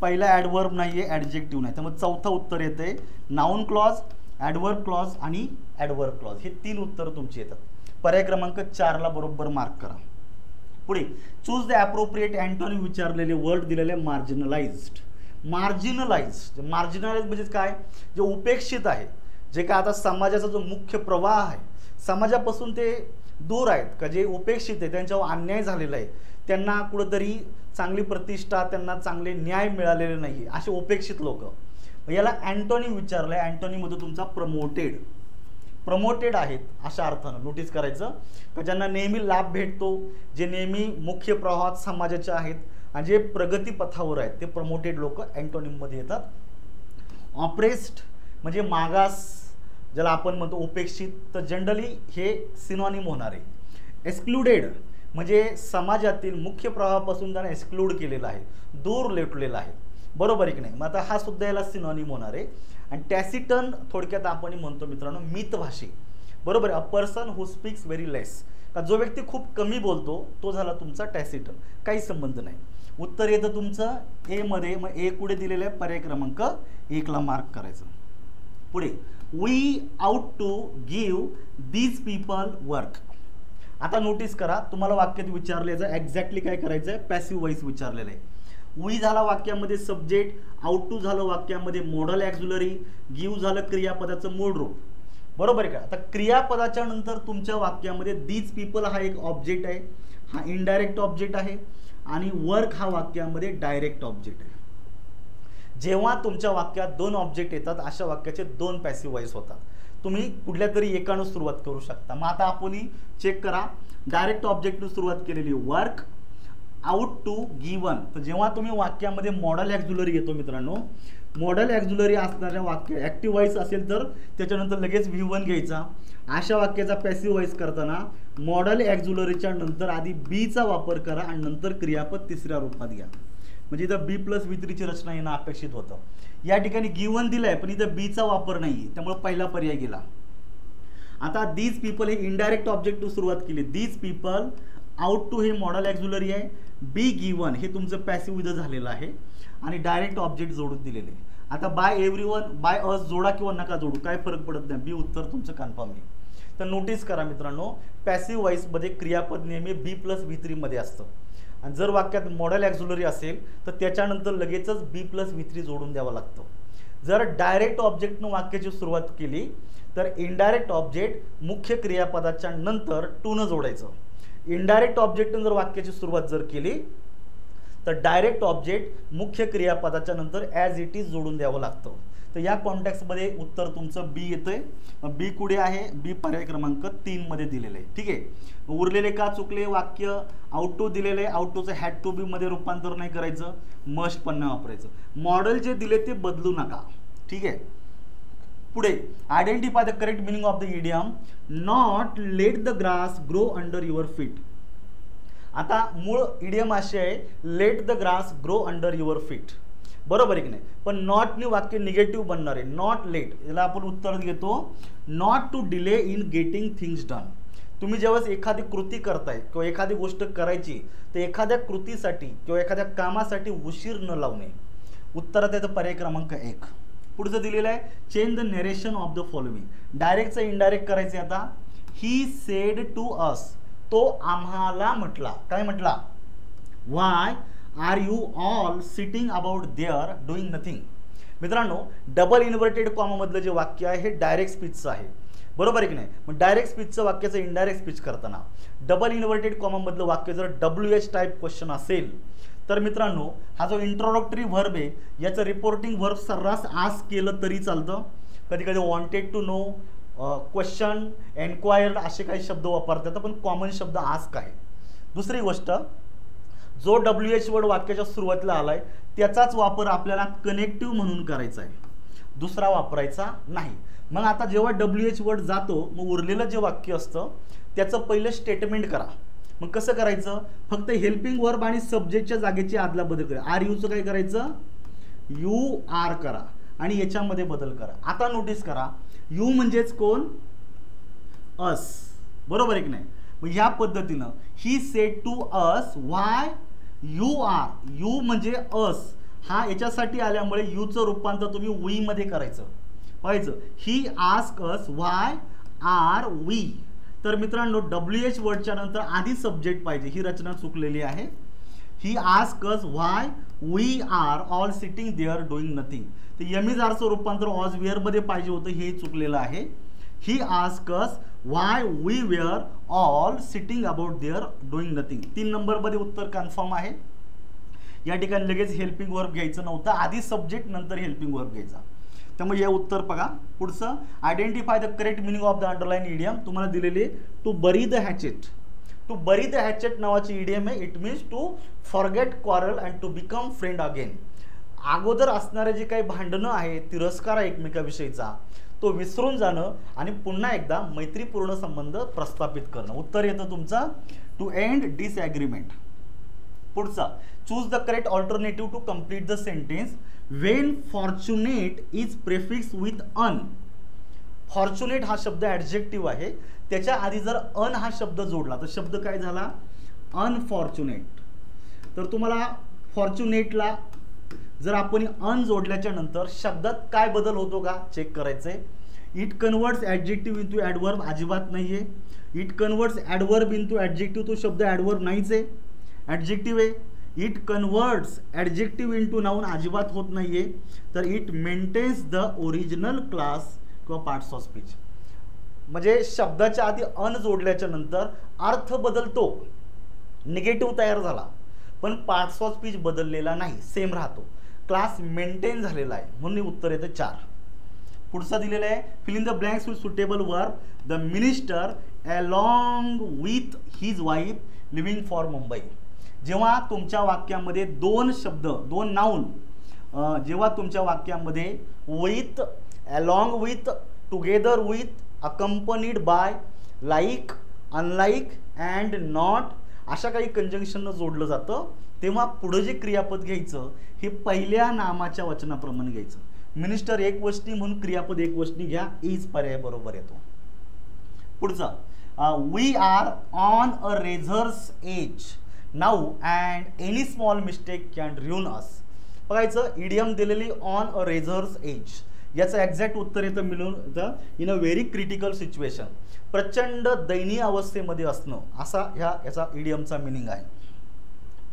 S1: पहिला ॲडवर्ब नाही आहे, ॲडजेक्टिव्ह नाही. त्यामुळे चौथं उत्तर येते नाऊन क्लॉज, ॲडवर्ब क्लॉज आणि ॲडवर्ब क्लॉज. हे 3 उत्तर तुमची येतात. पर्याय क्रमांक 4ला बरोबर मार्क करा. पुढे, चूज द ॲप्रोप्रिएट अँटोनिम विचारलेले वर्ड दिलेले. मार्जिनलाइज्ड. मार्जिनलाइज्ड, मार्जिनलाइज्ड म्हणजे काय? जे उपेक्षित आहे, जे काय आता समाजाचा जो मुख्य प्रवाह आहे, समाजापासून ते दूर आहेत, का जे उपेक्षित आहे, त्यांच्यावर अन्याय झालेला आहे, त्यांना कुठंतरी चांगली प्रतिष्ठा, त्यांना चांगले न्याय मिळालेले नाही, असे उपेक्षित लोक. याला अँटोनिम विचारलंय. अँटोनिम तुमचा प्रमोटेड. प्रमोटेड आहेत अशा अर्थानं नोटीस करायचं, का ज्यांना नेहमी लाभ भेटतो, जे नेहमी मुख्य प्रवाहात समाजाचे आहेत आणि जे प्रगतीपथावर आहेत, ते प्रमोटेड लोक अँटोनिममध्ये येतात. ऑप्रेस्ड म्हणजे मागास, ज्याला आपण म्हणतो उपेक्षित, तर जनरली हे सिनॉनिम होणार आहे. एक्सक्लुडेड म्हणजे समाजातील मुख्य प्रवाहापासून त्यांना एक्सक्लूड केलेलं आहे, दूर लेटलेलं आहे. बरोबर आहे की नाही? मग आता हा सुद्धा याला सिनॉनिम होणार आहे. आणि टॅसिटन थोडक्यात आपण म्हणतो मित्रांनो मितभाषी. बरोबर आहे? A person who speaks very less, का जो व्यक्ती खूप कमी बोलतो तो झाला तुमचा टॅसिटन. काही संबंध नाही. उत्तर येतं तुमचं ए मध्ये. मग ए कुठे दिलेलं आहे? पर्याय क्रमांक 1ला मार्क करायचं. पुढे, we ought to give these people work. आता नोटीस करा, तुम्हाला वाक्यात विचारल्याचं एक्झॅक्टली काय करायचं आहे, पॅसिव्ह वॉइस विचारलेलं आहे. वी झाला वाक्यामध्ये सब्जेक्ट, आउट टू झालं वाक्यामध्ये मॉडल ॲक्झिलरी, गिव्ह झालं क्रियापदाचं मूळ रूप. बरोबर आहे का. आता क्रियापदाच्या नंतर तुमच्या वाक्यामध्ये दीज पीपल हा एक ऑब्जेक्ट आहे, हा इनडायरेक्ट ऑब्जेक्ट आहे, आणि वर्क हा वाक्यामध्ये डायरेक्ट ऑब्जेक्ट आहे. जेव्हा तुमच्या वाक्यात दोन ऑब्जेक्ट येतात अशा वाक्याचे दोन पॅसिव्ह वॉइस होतात. तुम्ही कुठल्या तरी एकानं सुरुवात करू शकता. मग आता आपण चेक करा, डायरेक्ट ऑब्जेक्टनं सुरुवात केलेली वर्क, आउट टू गिवन. तर जेव्हा तुम्ही वाक्यामध्ये मॉडल ॲक्झिलरी येतो मित्रांनो, मॉडल ॲक्झिलरी असणाऱ्या वाक्य ॲक्टिव्ह वॉइस असेल तर त्याच्यानंतर लगेच V1 घ्यायचा. अशा वाक्याचा पॅसिव्ह वॉइस करताना मॉडल ॲक्झिलरीच्या नंतर आधी बीचा वापर करा आणि नंतर क्रियापद तिसऱ्या रूपात घ्या. म्हणजे इथं B+V3 ची रचना येणं अपेक्षित होतं. या ठिकाणी गिवन दिलाय पण इथं बीचा वापर नाही, त्यामुळे पहिला पर्याय गेला. आता दीज पीपल हे इनडायरेक्ट ऑब्जेक्ट सुरुवात केली. दीज पीपल, आउट टू हे मॉडल ॲक्झिलरी आहे, बी गिवन हे तुमचं पॅसिव्ह इथं झालेलं आहे आणि डायरेक्ट ऑब्जेक्ट जोडून दिलेले. आता बाय एव्हरीवन, बाय अस जोडा किंवा नका जोडू काय फरक पडत नाही, बी उत्तर तुमचं कन्फर्म आहे. तर नोटीस करा मित्रांनो, पॅसिव्ह वॉइसमध्ये क्रियापद नेहमी B+V3 मध्ये असतं. आणि जर वाक्यात मॉडल ॲक्झिलरी असेल तर त्याच्यानंतर लगेचच B+V3 जोडून द्यावं लागतं. जर डायरेक्ट ऑब्जेक्टनं वाक्याची सुरुवात केली तर इनडायरेक्ट ऑब्जेक्ट मुख्य क्रियापदाच्या नंतर टू न जोडायचं. इनडायरेक्ट ऑब्जेक्टनं जर वाक्याची सुरुवात जर केली तर डायरेक्ट ऑब्जेक्ट मुख्य क्रियापदाच्या नंतर ॲज इट इज जोडून द्यावं लागतं. तर या कॉन्टेक्स्टमध्ये उत्तर तुमचं बी येतंय. बी कुठे आहे, बी पर्याय क्रमांक 3 मध्ये दिलेलं आहे. ठीक आहे. उरलेले का चुकले, वाक्य आउट टू दिलेलं आहे, आउट टूचं हॅड टू बी मध्ये रूपांतर नाही करायचं, मस्ट पण नाही वापरायचं. मॉडेल जे दिले ते बदलू नका. ठीक आहे. पुढे identify the correct meaning of the idiom, not let the grass grow under your feet. आता मूळ इडियम असे आहे, let the grass grow under your feet. बरोबर आहे की नाही. पण नॉटने वाक्य निगेटिव्ह बनणार आहे. नॉट लेट याला आपण उत्तर घेतो, not to delay in getting things done. तुम्ही जेव्हा एखादी कृती करताय किंवा एखादी गोष्ट करायची तर एखाद्या कृतीसाठी किंवा एखाद्या कामासाठी उशीर न लावणे. उत्तरात येतं पर्याय क्रमांक 1. पुढचं दिलेलं आहे, change the narration of the following. डायरेक्टचं इनडायरेक्ट करायचं आता. ही सेड टू अस, तो आम्हाला म्हटला. काय म्हटला, why are you all sitting about there doing nothing. मित्रांनो, डबल इन्व्हर्टेड कॉमा मधलं जे वाक्य आहे हे डायरेक्ट स्पीचचं आहे. बरोबर आहे की नाही. मग डायरेक्ट स्पीचचं वाक्याचं इनडायरेक्ट स्पीच करताना डबल इन्व्हर्टेड कॉमा मधलं वाक्य जर WH टाईप क्वेश्चन असेल तर मित्रांनो हा जो इंट्रोडक्टरी व्हर्ब आहे याचं रिपोर्टिंग व्हर्ब सर्रास आस्क केलं तरी चालतं. कधी कधी वॉन्टेड टू नो, क्वेश्चन, एन्क्वायर्ड असे काही शब्द वापरतात, पण कॉमन शब्द आस्क आहे. दुसरी गोष्ट, जो WH वर्ड वाक्याच्या सुरुवातीला आलाय त्याचाच वापर आपल्याला कनेक्टिव्ह म्हणून करायचा आहे, दुसरा वापरायचा नाही. मग आता जेव्हा WH वर्ड जातो मग उरलेलं जे वाक्य असतं त्याचं पहिलं स्टेटमेंट करा. मग कसं करायचं, फक्त हेल्पिंग वर्ब आणि सब्जेक्टच्या जागेची आदला बदल करा. आर यूचं काय करायचं, यू आर करा आणि याच्यामध्ये बदल करा. आता नोटीस करा, यू म्हणजेच कोण, अस. बरोबर आहे की नाही. मग या पद्धतीनं he said to us why you are. You म्हणजे अस हा याच्यासाठी आल्यामुळे यूचं रूपांतर तुम्ही वी मध्ये करायचं पाहिजे. He ask us why are we. तर मित्रांनो WH वर्डच्या नंतर आधी सब्जेक्ट पाहिजे, ही रचना चुकलेली आहे. He ask us why we are all sitting there doing nothing. तर यमीजारचं रूपांतर ऑज वेअर मध्ये पाहिजे होतं, हे चुकलेलं आहे. He ask us why we were all sitting about there doing nothing. 3 नंबरमध्ये उत्तर कन्फर्म आहे. या ठिकाणी लगेच हेल्पिंग वर्ब घ्यायचं नव्हतं, आधी सब्जेक्ट नंतर हेल्पिंग वर्ब घ्यायचा. त्यामुळे हे उत्तर बघा. पुढचं, identify the correct meaning of the underline idiom. तुम्हाला दिलेले to bury the hatchet. To bury the hatchet नावाची इडियम आहे. It means to forget quarrel and to become friend again. अगोदर असणारे जे काही भांडणं आहे, तिरस्कार आहे एकमेकाविषयीचा, तो विसरून जाणं आणि पुन्हा एकदा मैत्रीपूर्ण संबंध प्रस्थापित करणं. उत्तर येतं तुमचं टू एंड डिसएग्रीमेंट. पुढचा, choose the correct alternative to complete the sentence. When fortunate is prefix with un. Fortunate हा शब्द ॲडजेक्टिव्ह आहे, त्याच्या आधी जर अन हा शब्द जोडला तर शब्द काय झाला, अनफॉर्च्युनेट. तर तुम्हाला फॉर्च्युनेटला जर आपण अन जोडल्याच्या नंतर शब्दात काय बदल होतो का चेक करायचंय. It converts adjective into adverb अजिबात नाही आहे. It converts adverb into adjective, तो शब्द ॲडवर्ब नाहीच आहे, ॲडजेक्टिव्ह आहे. It converts adjective into noun अजिबात होत नाही आहे. तर it maintains the original class किंवा पार्ट्स ऑफ स्पीच. म्हणजे शब्दाच्या आधी अन जोडल्याच्या नंतर अर्थ बदलतो, निगेटिव्ह तयार झाला, पण पार्ट्स ऑफ स्पीच बदललेला नाही, सेम राहतो, क्लास मेंटेन झालेला आहे, म्हणून उत्तर येतं 4. पुढचा दिलेला आहे fill in the blanks with suitable verb. The minister along with his wife living for Mumbai. जेव्हा तुमच्या वाक्यामध्ये दोन शब्द, दोन नाऊन, जेव्हा तुमच्या वाक्यामध्ये with, along with, together with, accompanied by, like, unlike and not अशा काही कंजंक्शननं जोडलं जातं, तेव्हा पुढं जे क्रियापद घ्यायचं हे पहिल्या नामाच्या वचनाप्रमाणे घ्यायचं. मिनिस्टर एक वचनी म्हणून क्रियापद एक वचनी घ्या, इज पर्याय बरोबर येतो. पुढचा we are on a razor's edge now and any small mistake can ruin us. बघायचं इडियम दिलेली ऑन अ रेझर्स एज, याचं एक्झॅक्ट उत्तर येतं मिळून in a very critical situation, प्रचंड दयनीय अवस्थेमध्ये असणं, असा याचा इडियमचा मिनिंग आहे.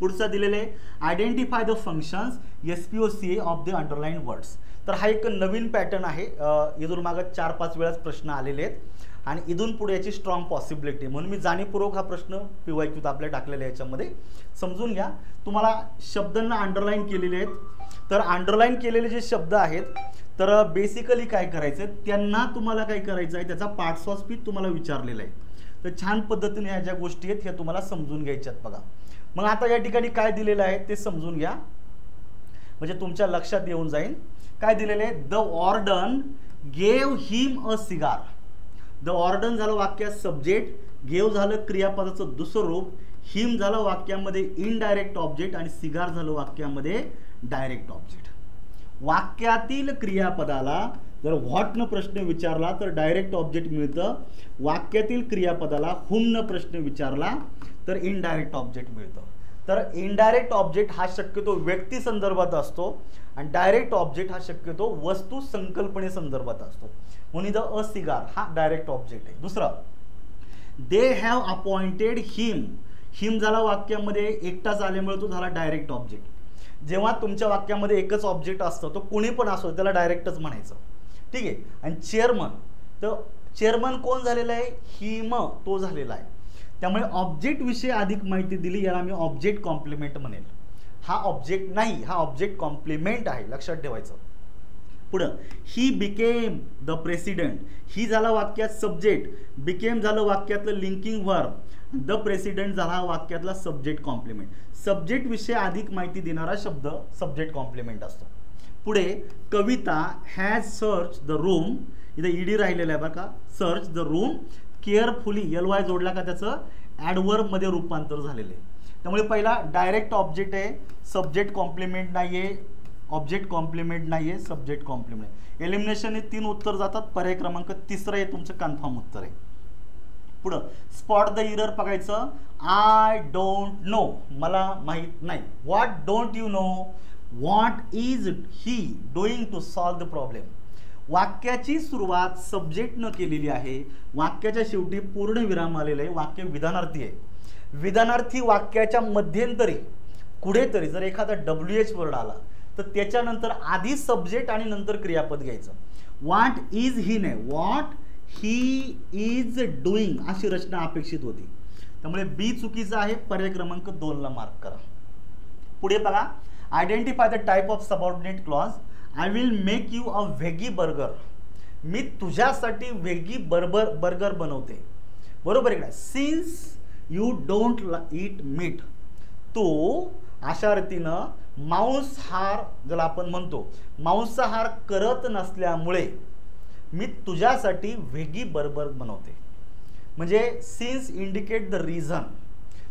S1: पुढचा दिलेले identify the functions SPOCA of the underline words. तर हा एक नवीन पॅटर्न आहे, इथून मागं 4-5 वेळाच प्रश्न आलेले आहेत आणि इथून पुढे याची स्ट्रॉंग पॉसिबिलिटी, म्हणून मी जाणीवपूर्वक हा प्रश्न PYQ आपल्या टाकलेला याच्यामध्ये समजून घ्या. तुम्हाला शब्दांना अंडरलाईन केलेले आहेत, तर अंडरलाईन केलेले जे शब्द आहेत तर बेसिकली काय करायचं, त्यांना तुम्हाला काय करायचं आहे, त्याचा पार्ट्स ऑफ स्पीच तुम्हाला विचारलेला आहे. तर छान पद्धतीने ह्या ज्या गोष्टी आहेत ह्या तुम्हाला समजून घ्यायच्यात. बघा मग आता या ठिकाणी काय दिलेलं आहे ते समजून घ्या, म्हणजे तुमच्या लक्षात येऊन जाईल. काय दिलेलं आहे, the warden gave him a cigar. The warden झालं वाक्यात सब्जेक्ट, गेव झालं क्रियापदाचं दुसरं रूप, हिम झालं वाक्यामध्ये इनडायरेक्ट ऑब्जेक्ट आणि सिगार झालं वाक्यामध्ये डायरेक्ट ऑब्जेक्ट. वाक्यातील क्रियापदाला जर व्हॉटनं प्रश्न विचारला तर डायरेक्ट ऑब्जेक्ट मिळतं, वाक्यातील क्रियापदाला हुमनं प्रश्न विचारला तर इनडायरेक्ट ऑब्जेक्ट मिळतं. तर इनडायरेक्ट ऑब्जेक्ट हा शक्यतो व्यक्ती संदर्भात असतो आणि डायरेक्ट ऑब्जेक्ट हा शक्यतो वस्तू संकल्पने संदर्भात असतो, म्हणून द अ सिगार हा डायरेक्ट ऑब्जेक्ट आहे. दुसरं दे हॅव अपॉइंटेड हिम. हिम झाला वाक्यामध्ये एकटाच आल्यामुळे तो झाला डायरेक्ट ऑब्जेक्ट. जेव्हा तुमच्या वाक्यामध्ये एकच ऑब्जेक्ट असतं तो कोणी पण असो त्याला डायरेक्टच म्हणायचं, ठीक आहे. आणि चेअरमन, तर चेअरमन कोण झालेला आहे, हिम तो झालेला आहे. त्यामुळे ऑब्जेक्ट विषयी अधिक माहिती दिली, याला मी ऑब्जेक्ट कॉम्प्लिमेंट म्हणेल. हा ऑब्जेक्ट नाही, हा ऑब्जेक्ट कॉम्प्लिमेंट आहे, लक्षात ठेवायचं. पुढं ही बिकेम द प्रेसिडेंट. ही झाला वाक्यात सब्जेक्ट, बिकेम झालं वाक्यातलं लिंकिंग वर्ब, द प्रेसिडेंट झाला वाक्यातला सब्जेक्ट कॉम्प्लिमेंट. सब्जेक्ट विषयी अधिक माहिती देणारा शब्द सब्जेक्ट कॉम्प्लिमेंट असतो. पुढे कविता हॅज सर्च द रूम, इथं ईडी राहिलेला आहे बघा, search the room carefully, LY जोडला का त्याचं ॲडवर्ब मध्ये रूपांतर झालेलं आहे. त्यामुळे पहिला डायरेक्ट ऑब्जेक्ट आहे, सब्जेक्ट कॉम्प्लिमेंट नाही आहे, ऑब्जेक्ट कॉम्प्लिमेंट नाही आहे, सब्जेक्ट कॉम्प्लिमेंट. एलिमिनेशन हे 3 उत्तर जातात, पर्याय क्रमांक 3 हे तुमचं कन्फर्म उत्तर आहे. पुढं स्पॉट द इरर बघायचं, आय डोंट नो, मला माहीत नाही. What don't you know, what is he doing to solve the problem. वाक्याची सुरुवात सब्जेक्टनं केलेली आहे, वाक्याच्या शेवटी पूर्ण विराम आलेला आहे, वाक्य विधानार्थी आहे. विधानार्थी वाक्याच्या मध्यंतरी कुठेतरी जर एखादा WH वर्ड आला तर त्याच्यानंतर आधी सब्जेक्ट आणि नंतर क्रियापद घ्यायचं. व्हॉट इज ही नाही, व्हॉट ही इज डुईंग अशी रचना अपेक्षित होती. त्यामुळे बी चुकीचं आहे, पर्याय क्रमांक 2 ला मार्क करा. पुढे बघा identify the type of subordinate clause. I will make you a veggie burger. मी तुझ्यासाठी व्हेगी बर्गर बनवते, बरोबर आहे का. Since you don't eat meat, तो अशा रीतीनं मांसाहार ज्याला आपण म्हणतो मांसाहार करत नसल्यामुळे मी तुझ्यासाठी व्हेगी बर्गर बनवते. म्हणजे सिन्स इंडिकेट द रिझन,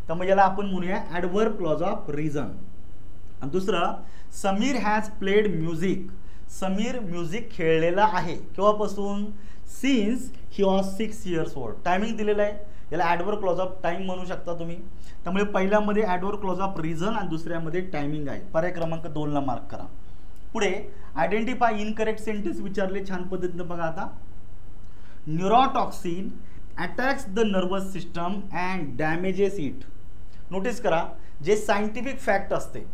S1: त्यामुळे याला आपण म्हणूया ॲडवर्ब क्लॉज ऑफ रिझन. आणि दुसरं Sameer has played music. Sameer music खेळलेला आहे केव्हापासून, since he was 6 years old. Timing दिलेला आहे, याला ॲडवर्ब क्लॉज ऑफ टाइम म्हणू शकता तुम्ही. त्यामुळे पहिल्यामध्ये ॲडवर्ब क्लॉज ऑफ रिझन आणि दुसऱ्यामध्ये टायमिंग आहे, पर्याय क्रमांक 2 ला मार्क करा. पुढे आयडेंटिफाय इनकरेक्ट सेंटेन्स विचारले छान पद्धतीने बघा. आता neurotoxin attacks the nervous system and damages it. Notice करा, जे सायंटिफिक फॅक्ट असते,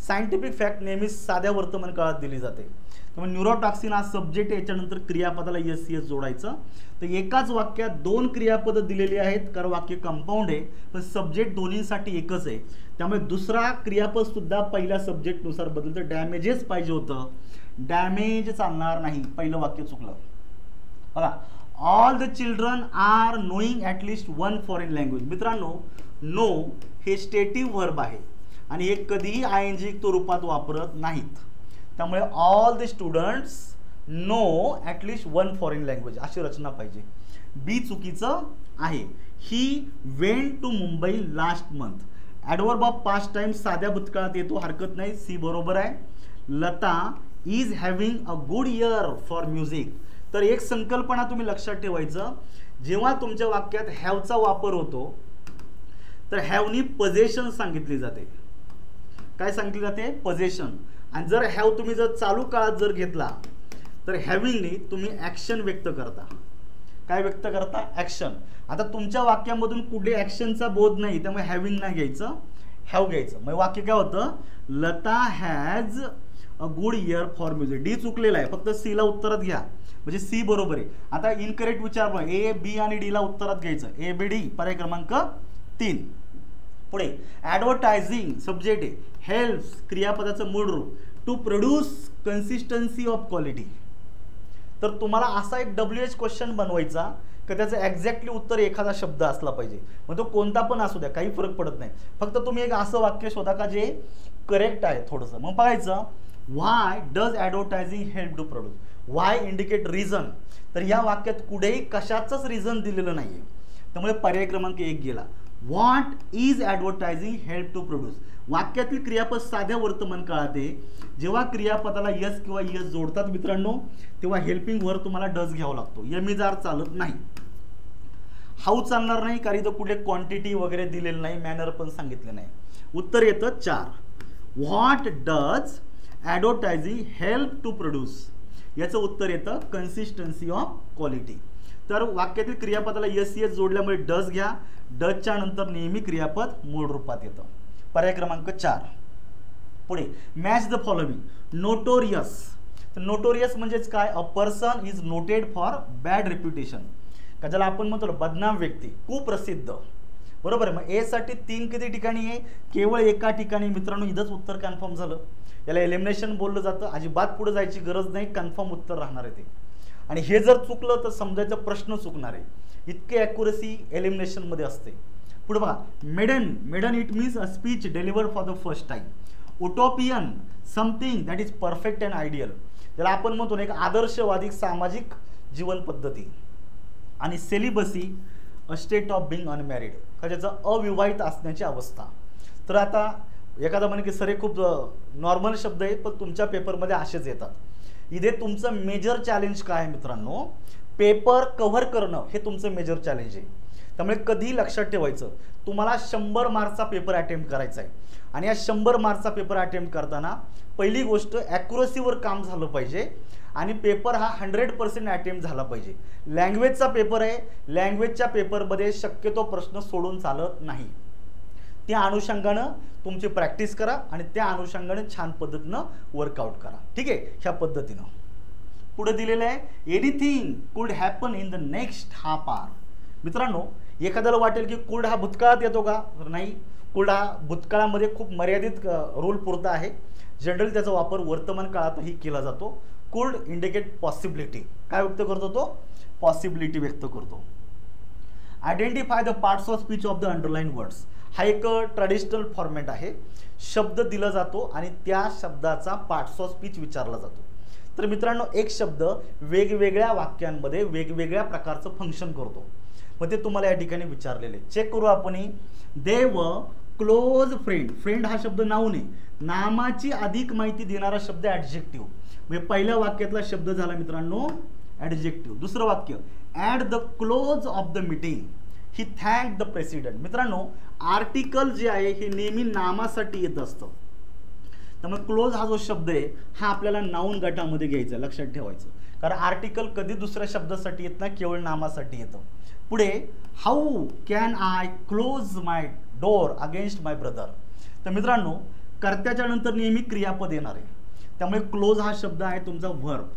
S1: सायंटिफिक फॅक्ट नेहमी साध्या वर्तमान काळात दिली जाते. त्यामुळे न्यूरोटॉक्सिन हा सब्जेक्ट, याच्यानंतर क्रियापदाला एस सी एस जोडायचं. तर एकाच वाक्यात दोन क्रियापदं दिलेली आहेत, कारण वाक्य कंपाऊंड आहे, पण सब्जेक्ट दोन्हीसाठी एकच आहे. त्यामुळे दुसरा क्रियापद सुद्धा पहिल्या सब्जेक्टनुसार बदलतं. डॅमेजेस पाहिजे होतं, डॅमेज चालणार नाही, पहिलं वाक्य चुकलं. बघा, all the children are knowing at least one foreign language. मित्रांनो, नो हे स्टेटिव्ह वर्ब आहे आणि हे कधीही ING तो रूपात वापरत नाहीत. त्यामुळे all the students know at least one foreign language अशी रचना पाहिजे. बी चुकीचं आहे. He went to Mumbai last month. Adverb of past time साध्या भूतकाळात येतो, हरकत नाही, सी बरोबर आहे. Lata is having a good year for music. तर एक संकल्पना तुम्ही लक्षात ठेवायचं, जेव्हा तुमच्या वाक्यात हॅवचा वापर होतो तर हॅवनी पोझेशन सांगितली जाते. काय सांगितली जाते? पोझेशन. आणि जर हॅव तुम्ही जर चालू काळात जर घेतला तर हॅविंगनी तुम्ही ॲक्शन व्यक्त करता. काय व्यक्त करता? ॲक्शन. आता तुमच्या वाक्यामधून कुठे ॲक्शनचा बोध नाही, त्यामुळे हॅविंग नाही घ्यायचं, हॅव घ्यायचं. मग वाक्य काय होतं? Lata has a good year for music. D चुकलेला आहे, फक्त सी ला उत्तरात घ्या, म्हणजे सी बरोबर आहे. आता इनकरेक्ट विचारलं, ए बी आणि डी ला उत्तरात घ्यायचं. ए बी डी, पर्याय क्रमांक 3. पुढे ॲडव्हर्टायझिंग सब्जेक्ट आहे, हेल्प्स क्रियापदाचं मूळ रूप, to produce consistency of quality. तर तुम्हाला असा एक WH क्वेश्चन बनवायचा की त्याचं एक्झॅक्टली उत्तर एखादा शब्द असला पाहिजे, मग तो कोणता पण असू द्या, काही फरक पडत नाही. फक्त तुम्ही एक असं वाक्य शोधा का जे करेक्ट आहे थोडंसं. मग बघायचं, why does advertising help to produce. Why indicate reason. तर या वाक्यात कुठेही कशाचंच रिझन दिलेलं नाही आहे, त्यामुळे पर्याय क्रमांक 1 गेला. What is advertising help to produce. वाक्यातील क्रियापद साध्या वर्तमान काळात आहे. जेव्हा क्रियापदाला यस किंवा यस जोडतात मित्रांनो, तेव्हा हेल्पिंग वर तुम्हाला डज घ्यावा लागतो. यमीजार चालत नाही, हाऊ चालणार नाही, कारण इथं कुठे क्वांटिटी वगैरे दिलेलं नाही, मॅनर पण सांगितले नाही. उत्तर येतं 4. What does advertising help to produce. याचं उत्तर येतं कन्सिस्टन्सी ऑफ क्वालिटी. तर वाक्यातील क्रियापदाला यस यस जोडल्यामुळे डज घ्या. डजच्या नंतर नेहमी क्रियापद मूळ रूपात येतं. पर्याय क्रमांक 4. पुढे मॅच द फॉलोइंग. नोटोरियस. तर नोटोरियस म्हणजेच काय? A person is noted for bad reputation. का ज्याला आपण म्हणतो बदनाम व्यक्ती, कुप्रसिद्ध. बरोबर आहे. मग ए साठी 3 किती ठिकाणी आहे? केवळ एका ठिकाणी. मित्रांनो, इथंच उत्तर कन्फर्म झालं. याला एलिमिनेशन बोललं जातं. अजिबात पुढे जायची गरज नाही, कन्फर्म उत्तर राहणार आहे ते. आणि हे जर चुकलं तर समजायचा प्रश्न चुकणार आहे. इतके ॲक्युरसी एलिमिनेशनमध्ये असते. पुढे बघा, maiden. Maiden it means a speech delivered for the first time. Utopian something that is perfect and ideal. ज्याला आपण म्हणतो एक आदर्शवादी सामाजिक जीवन पद्धती. आणि celibacy a state of being unmarried, का ज्याचं अविवाहित असण्याची अवस्था. तर आता एखादा म्हणे की सर हे खूप नॉर्मल शब्द आहे, पण तुमच्या पेपरमध्ये असेच येतात. इथे तुमचं मेजर चॅलेंज काय आहे मित्रांनो? पेपर कव्हर करणं हे तुमचं मेजर चॅलेंज आहे. त्यामुळे कधी लक्षात ठेवायचं, तुम्हाला 100 मार्क्सचा पेपर अटेम्प्ट करायचा आहे. आणि या 100 मार्क्सचा पेपर अटेम्प्ट करताना पहिली गोष्ट ॲक्युरसीवर काम झालं पाहिजे आणि पेपर हा 100% अटेम्प्ट झाला पाहिजे. लँग्वेजचा पेपर आहे, लँग्वेजच्या पेपरमध्ये शक्यतो प्रश्न सोडून चालत नाही. त्या अनुषंगानं तुमची प्रॅक्टिस करा आणि त्या अनुषंगाने छान पद्धतीनं वर्कआउट करा. ठीक आहे, ह्या पद्धतीनं. पुढे दिलेलं आहे, एनिथिंग कुड happen in the next half hour. मित्रांनो, एखाद्याला वाटेल की कुड हा भूतकाळात येतो का? तर नाही. कुड हा भूतकाळामध्ये खूप मर्यादित रोल पुरता आहे. जनरली त्याचा वापर वर्तमान काळातही केला जातो. कुड इंडिकेट पॉसिबिलिटी. काय व्यक्त करतो तो? पॉसिबिलिटी व्यक्त करतो. Identify the parts of speech of the underline words. हा एक ट्रेडिशनल फॉर्मॅट आहे. शब्द दिला जातो आणि त्या शब्दाचा पार्ट्स ऑफ स्पीच विचारला जातो. तर मित्रांनो, एक शब्द वेगवेगळ्या वाक्यांमध्ये वेगवेगळ्या प्रकारचं फंक्शन करतो. मग ते तुम्हाला या ठिकाणी विचारलेले. चेक करू आपण. दे वर क्लोज फ्रेंड. फ्रेंड हा शब्द नाऊन आहे. नामाची अधिक माहिती देणारा शब्द ॲडजेक्टिव्ह. म्हणजे पहिल्या वाक्यातला शब्द झाला मित्रांनो ॲडजेक्टिव्ह. दुसरं वाक्य, at the close of the meeting he thank the president. मित्रांनो, आर्टिकल जे आहे हे नेहमी नामासाठी येत असतं. त्यामुळे क्लोज हा जो शब्द आहे हा आपल्याला नाउन गटामध्ये घ्यायचा, लक्षात ठेवायचं. कारण आर्टिकल कधी दुसऱ्या शब्दासाठी येत नाही, केवळ नामासाठी येतं. पुढे how can I close my door against my brother. तर मित्रांनो कर्त्याच्या नंतर नेहमी क्रियापद येणार आहे, त्यामुळे क्लोज हा शब्द आहे तुमचा व्हर्ब.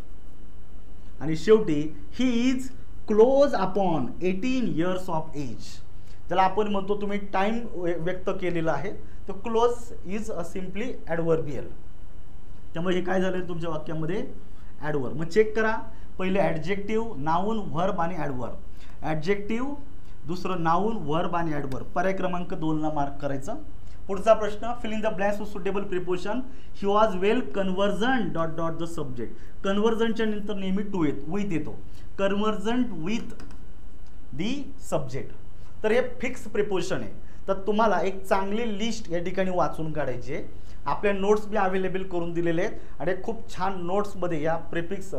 S1: आणि शेवटी he is close upon 18 years of age, ज्याला आपण म्हणतो तुम्ही टाइम व्यक्त केलेला आहे, तर close is a simply adverbial. त्यामुळे हे काय झालं तुमच्या वाक्यामध्ये ॲडव्हर्ब. मग चेक करा, पहिले ॲडजेक्टिव्ह, नाऊन, व्हर्ब आणि ॲडव्हर्ब. ॲडजेक्टिव्ह, दुसरं नाऊन, व्हर्ब आणि ॲडव्हर्ब. पर्याय क्रमांक 2ला मार्क करायचं. पुढचा प्रश्न, fill in the blanks with suitable preposition. He was well convergent dot dot the subject. कन्व्हर्जंटच्या नंतर नेहमी टू विथ येतो. Convergent with the subject. तर हे फिक्स प्रिपोजिशन आहे. तर तुम्हाला एक चांगली लिस्ट या ठिकाणी वाचून काढायची आहे. आपल्या नोट्स मी अवेलेबल करून दिलेले आहेत आणि खूप छान नोट्समध्ये या प्रिफिक्स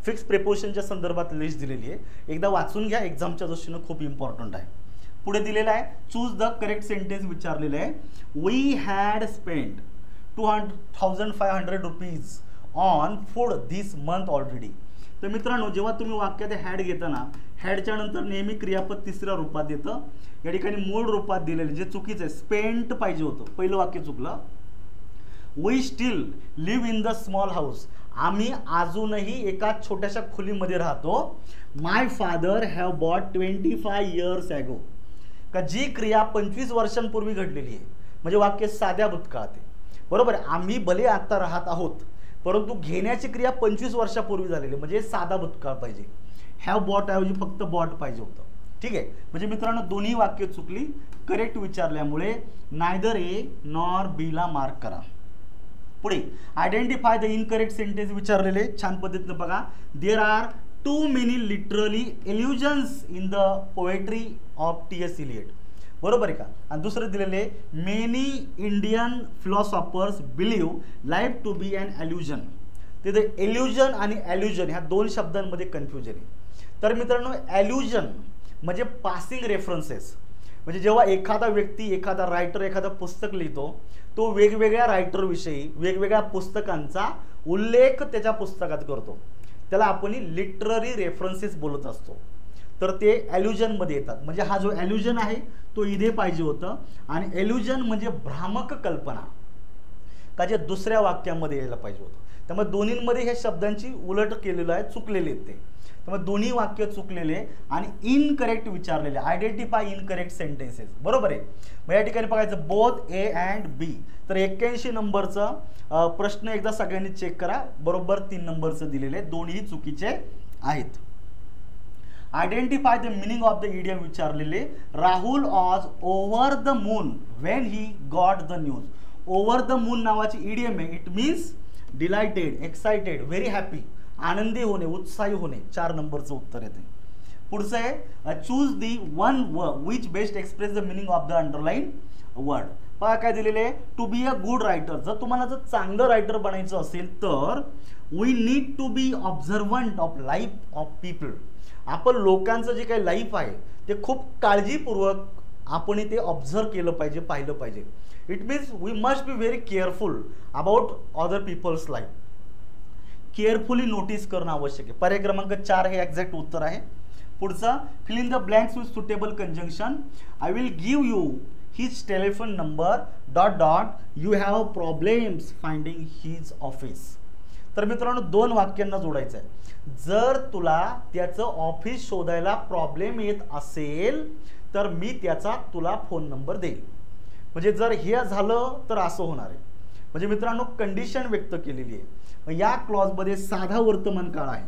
S1: फिक्स प्रिपोजिशनच्या संदर्भात लिस्ट दिलेली आहे. एकदा वाचून घ्या, एक्झामच्या दृष्टीनं खूप इम्पॉर्टंट आहे. पुढे दिलेलं आहे चूज द करेक्ट सेंटेन्स विचारलेलं आहे. We had spend 2,500 rupees on food this month already. तर मित्रांनो जेव्हा तुम्ही वाक्यात हॅड घेताना हॅडच्या नंतर नेहमी क्रियापद तिसऱ्या रूपात येतं. या ठिकाणी मूळ रूपात दिलेलं जे चुकीचं आहे, स्पेंट पाहिजे होतं, पहिलं वाक्य चुकलं. We still live in the small house. आम्ही अजूनही एका छोट्याशा खोलीमध्ये राहतो. My father have bought 25 years ago. का जी क्रिया 25 वर्षांपूर्वी घडलेली आहे, म्हणजे वाक्य साध्या भूतकाळात आहे. बरोबर आहे, आम्ही भले आता राहत आहोत परंतु घेण्याची क्रिया 25 वर्षापूर्वी झालेली, म्हणजे साधा भूतकाळ पाहिजे. हॅव बॉट ऐवजी फक्त बॉट पाहिजे होतं. ठीक आहे, म्हणजे मित्रांनो दोन्ही वाक्य चुकली. करेक्ट विचारल्यामुळे नायदर ए नॉर बी ला मार्क करा. पुढे आयडेंटिफाय द इनकरेक्ट सेंटेन्स विचारलेले, छान पद्धतीने बघा. There are too many literally allusions in the poetry of T.S. Eliot. बरोबर आहे का. आणि दुसरं दिलेले many Indian philosophers believe life to be an illusion. तिथे एल्युजन आणि एल्युजन ह्या दोन शब्दांमध्ये कन्फ्युजन आहे. तर मित्रांनो एल्युजन म्हणजे पासिंग रेफरन्सेस, म्हणजे जेव्हा एखादा व्यक्ती, एखादा रायटर एखादं पुस्तक लिहितो तो वेगवेगळ्या रायटरविषयी वेगवेगळ्या पुस्तकांचा उल्लेख त्याच्या पुस्तकात करतो, त्याला आपण लिटररी रेफरन्सेस बोलत असतो. तर ते एल्युजनमध्ये येतात. म्हणजे हा जो एल्युजन आहे तो इथे पाहिजे होतं. आणि एल्युजन म्हणजे भ्रामक कल्पना, का जे दुसऱ्या वाक्यामध्ये यायला पाहिजे होतं. त्यामुळे दोन्हींमध्ये ह्या शब्दांची उलट केलेलं आहे, चुकलेले आहेत ते. त्यामुळे दोन्ही वाक्य चुकलेले आणि इनकरेक्ट विचारलेले. Identify incorrect sentences. बरोबर आहे. मग या ठिकाणी बघायचं बोथ ए अँड बी. तर 81 नंबरचं प्रश्न एकदा सगळ्यांनी चेक करा. बरोबर 3 नंबरचं दिलेले, दोन्ही चुकीचे आहेत. Identify the meaning of the idiom विचारलेले. Rahul was over the moon when he got the news. Over the moon नावाची इडियम आहे. It means delighted, excited, very happy, आनंदी होणे, उत्साही होणे. 4 नंबरचं उत्तर येते. पुढचं आहे choose the one which best express the meaning of the underline word. पहा काय दिलेले आहे, to be a good writer. जर तुम्हाला जर चांगलं रायटर बनायचं असेल तर we need to be observant of life of people. आपण लोकांचं जे काही लाईफ आहे ते खूप काळजीपूर्वक आपण ते ऑब्झर्व केलं पाहिजे, पाहिलं पाहिजे. It means we must be very careful about other people's life. Carefully notice करणं आवश्यक आहे. पर्याय क्रमांक 4 हे एक्झॅक्ट उत्तर आहे. पुढचं fill in the blanks with suitable conjunction. I will give you his telephone number dot dot you have problems finding his office. तर मित्रांनो 2 वाक्यांना जोडायचं आहे. जर तुला त्याचं ऑफिस शोधायला प्रॉब्लेम येत असेल तर मी त्याचा तुला फोन नंबर देईल. म्हणजे जर हे झालं तर असं होणार आहे. म्हणजे मित्रांनो कंडिशन व्यक्त केलेली आहे. या क्लॉजमध्ये साधा वर्तमान काळ आहे.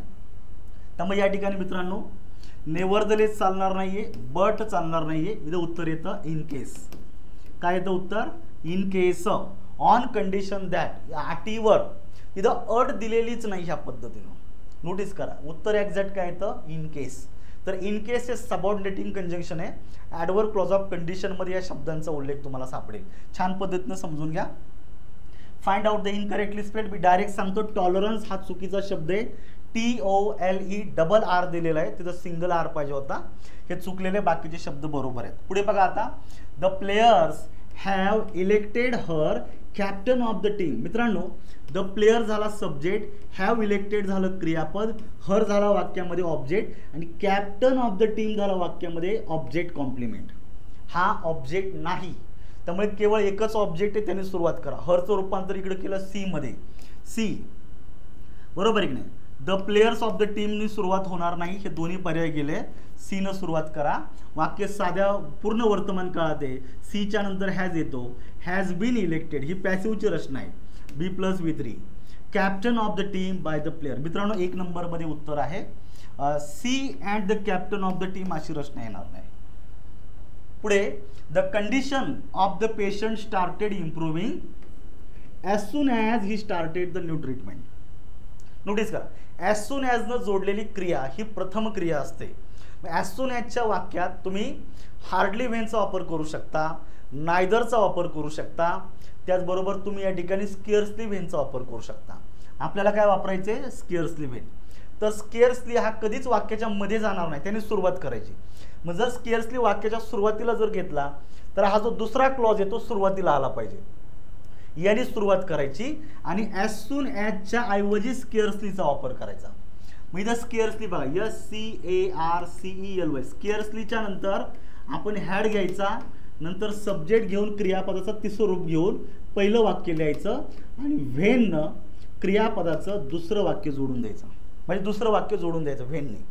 S1: त्यामुळे या ठिकाणी मित्रांनो नेव्हरदलेस चालणार नाहीये, बट चालणार नाहीये. इथं उत्तर येतं इन केस. काय येतं उत्तर? In case. On condition that. अटीवर. इथं अट दिलेलीच नाही ह्या पद्धतीनं. नोटीस करा उत्तर एक्झॅक्ट काय येतं? In case. तर इन केस हे सबऑर्डिनेटिंग कंजंक्शन आहे. ॲडव्हर्ब क्लॉज ऑफ कंडिशन मध्ये या शब्दांचा उल्लेख तुम्हाला सापडेल. छान पद्धतीने समजून घ्या. Find out the incorrectly spelled. Me direct सांगतो टॉलरन्स हा चुकीचा शब्द आहे. TOLE दिलेला आहे, तिथं सिंगल आर पाहिजे होता. हे चुकलेले, बाकीचे शब्द बरोबर आहेत. पुढे बघा आता. The players have elected her captain of the team, मित्रांनो द प्लेयर झाला सब्जेक्ट, हॅव इलेक्टेड झालं क्रियापद, हर झाला वाक्यामध्ये ऑब्जेक्ट आणि कॅप्टन ऑफ द टीम झाला वाक्यामध्ये ऑब्जेक्ट कॉम्प्लिमेंट. हा ऑब्जेक्ट नाही, त्यामुळे केवळ एकच ऑब्जेक्ट आहे, त्याने सुरुवात करा. हरचं रूपांतर इकडे केलं सी मध्ये, सी बरोबर आहे की नाही. द प्लेयर्स ऑफ द टीमनी सुरुवात होणार नाही, हे दोन्ही पर्याय गेले. सी न सुरुवात करा. वाक्य साध्या पूर्ण वर्तमान काळात आहे. सीच्या नंतर हॅज येतो, हॅज बीन इलेक्टेड, ही पॅसिव्हची रचना आहे. Be plus V3. Captain of the team by the player, मित्रांनो 1 नंबरमध्ये उत्तर आहे. C and the captain of the team अशी रचना येणार नाही. पुढे the condition of the patient started improving as soon as he started the new treatment. Notice करा, ॲज सून ॲज न जोडलेली क्रिया ही प्रथम क्रिया असते. ॲज सून ॲजच्या वाक्यात तुम्ही हार्डली व्हेनचा वापर करू शकता, नायदरचा वापर करू शकता, त्याचबरोबर तुम्ही या ठिकाणी स्केअर्सली व्हेनचा वापर करू शकता. आपल्याला काय वापरायचे, स्केअर्सली व्हेन. तर स्केअर्सली हा कधीच वाक्याच्या मध्ये जाणार नाही, त्याने सुरुवात करायची. मग जर स्केअर्सली वाक्याच्या सुरुवातीला जर घेतला तर हा जो दुसरा क्लॉज आहे तो सुरुवातीला आला पाहिजे, याने सुरुवात करायची आणि ॲज सून ॲजच्या ऐवजी स्केअर्सलीचा वापर करायचा. मग इथं स्केअर्सली बघा, SCARCELY, स्केअर्सलीच्या नंतर आपण हॅड घ्यायचा, नंतर सब्जेक्ट घेऊन क्रियापदाचं तिसरं रूप घेऊन पहिलं वाक्य लिहायचं आणि व्हेननं क्रियापदाचं दुसरं वाक्य जोडून द्यायचं. म्हणजे दुसरं वाक्य जोडून द्यायचं व्हेनने.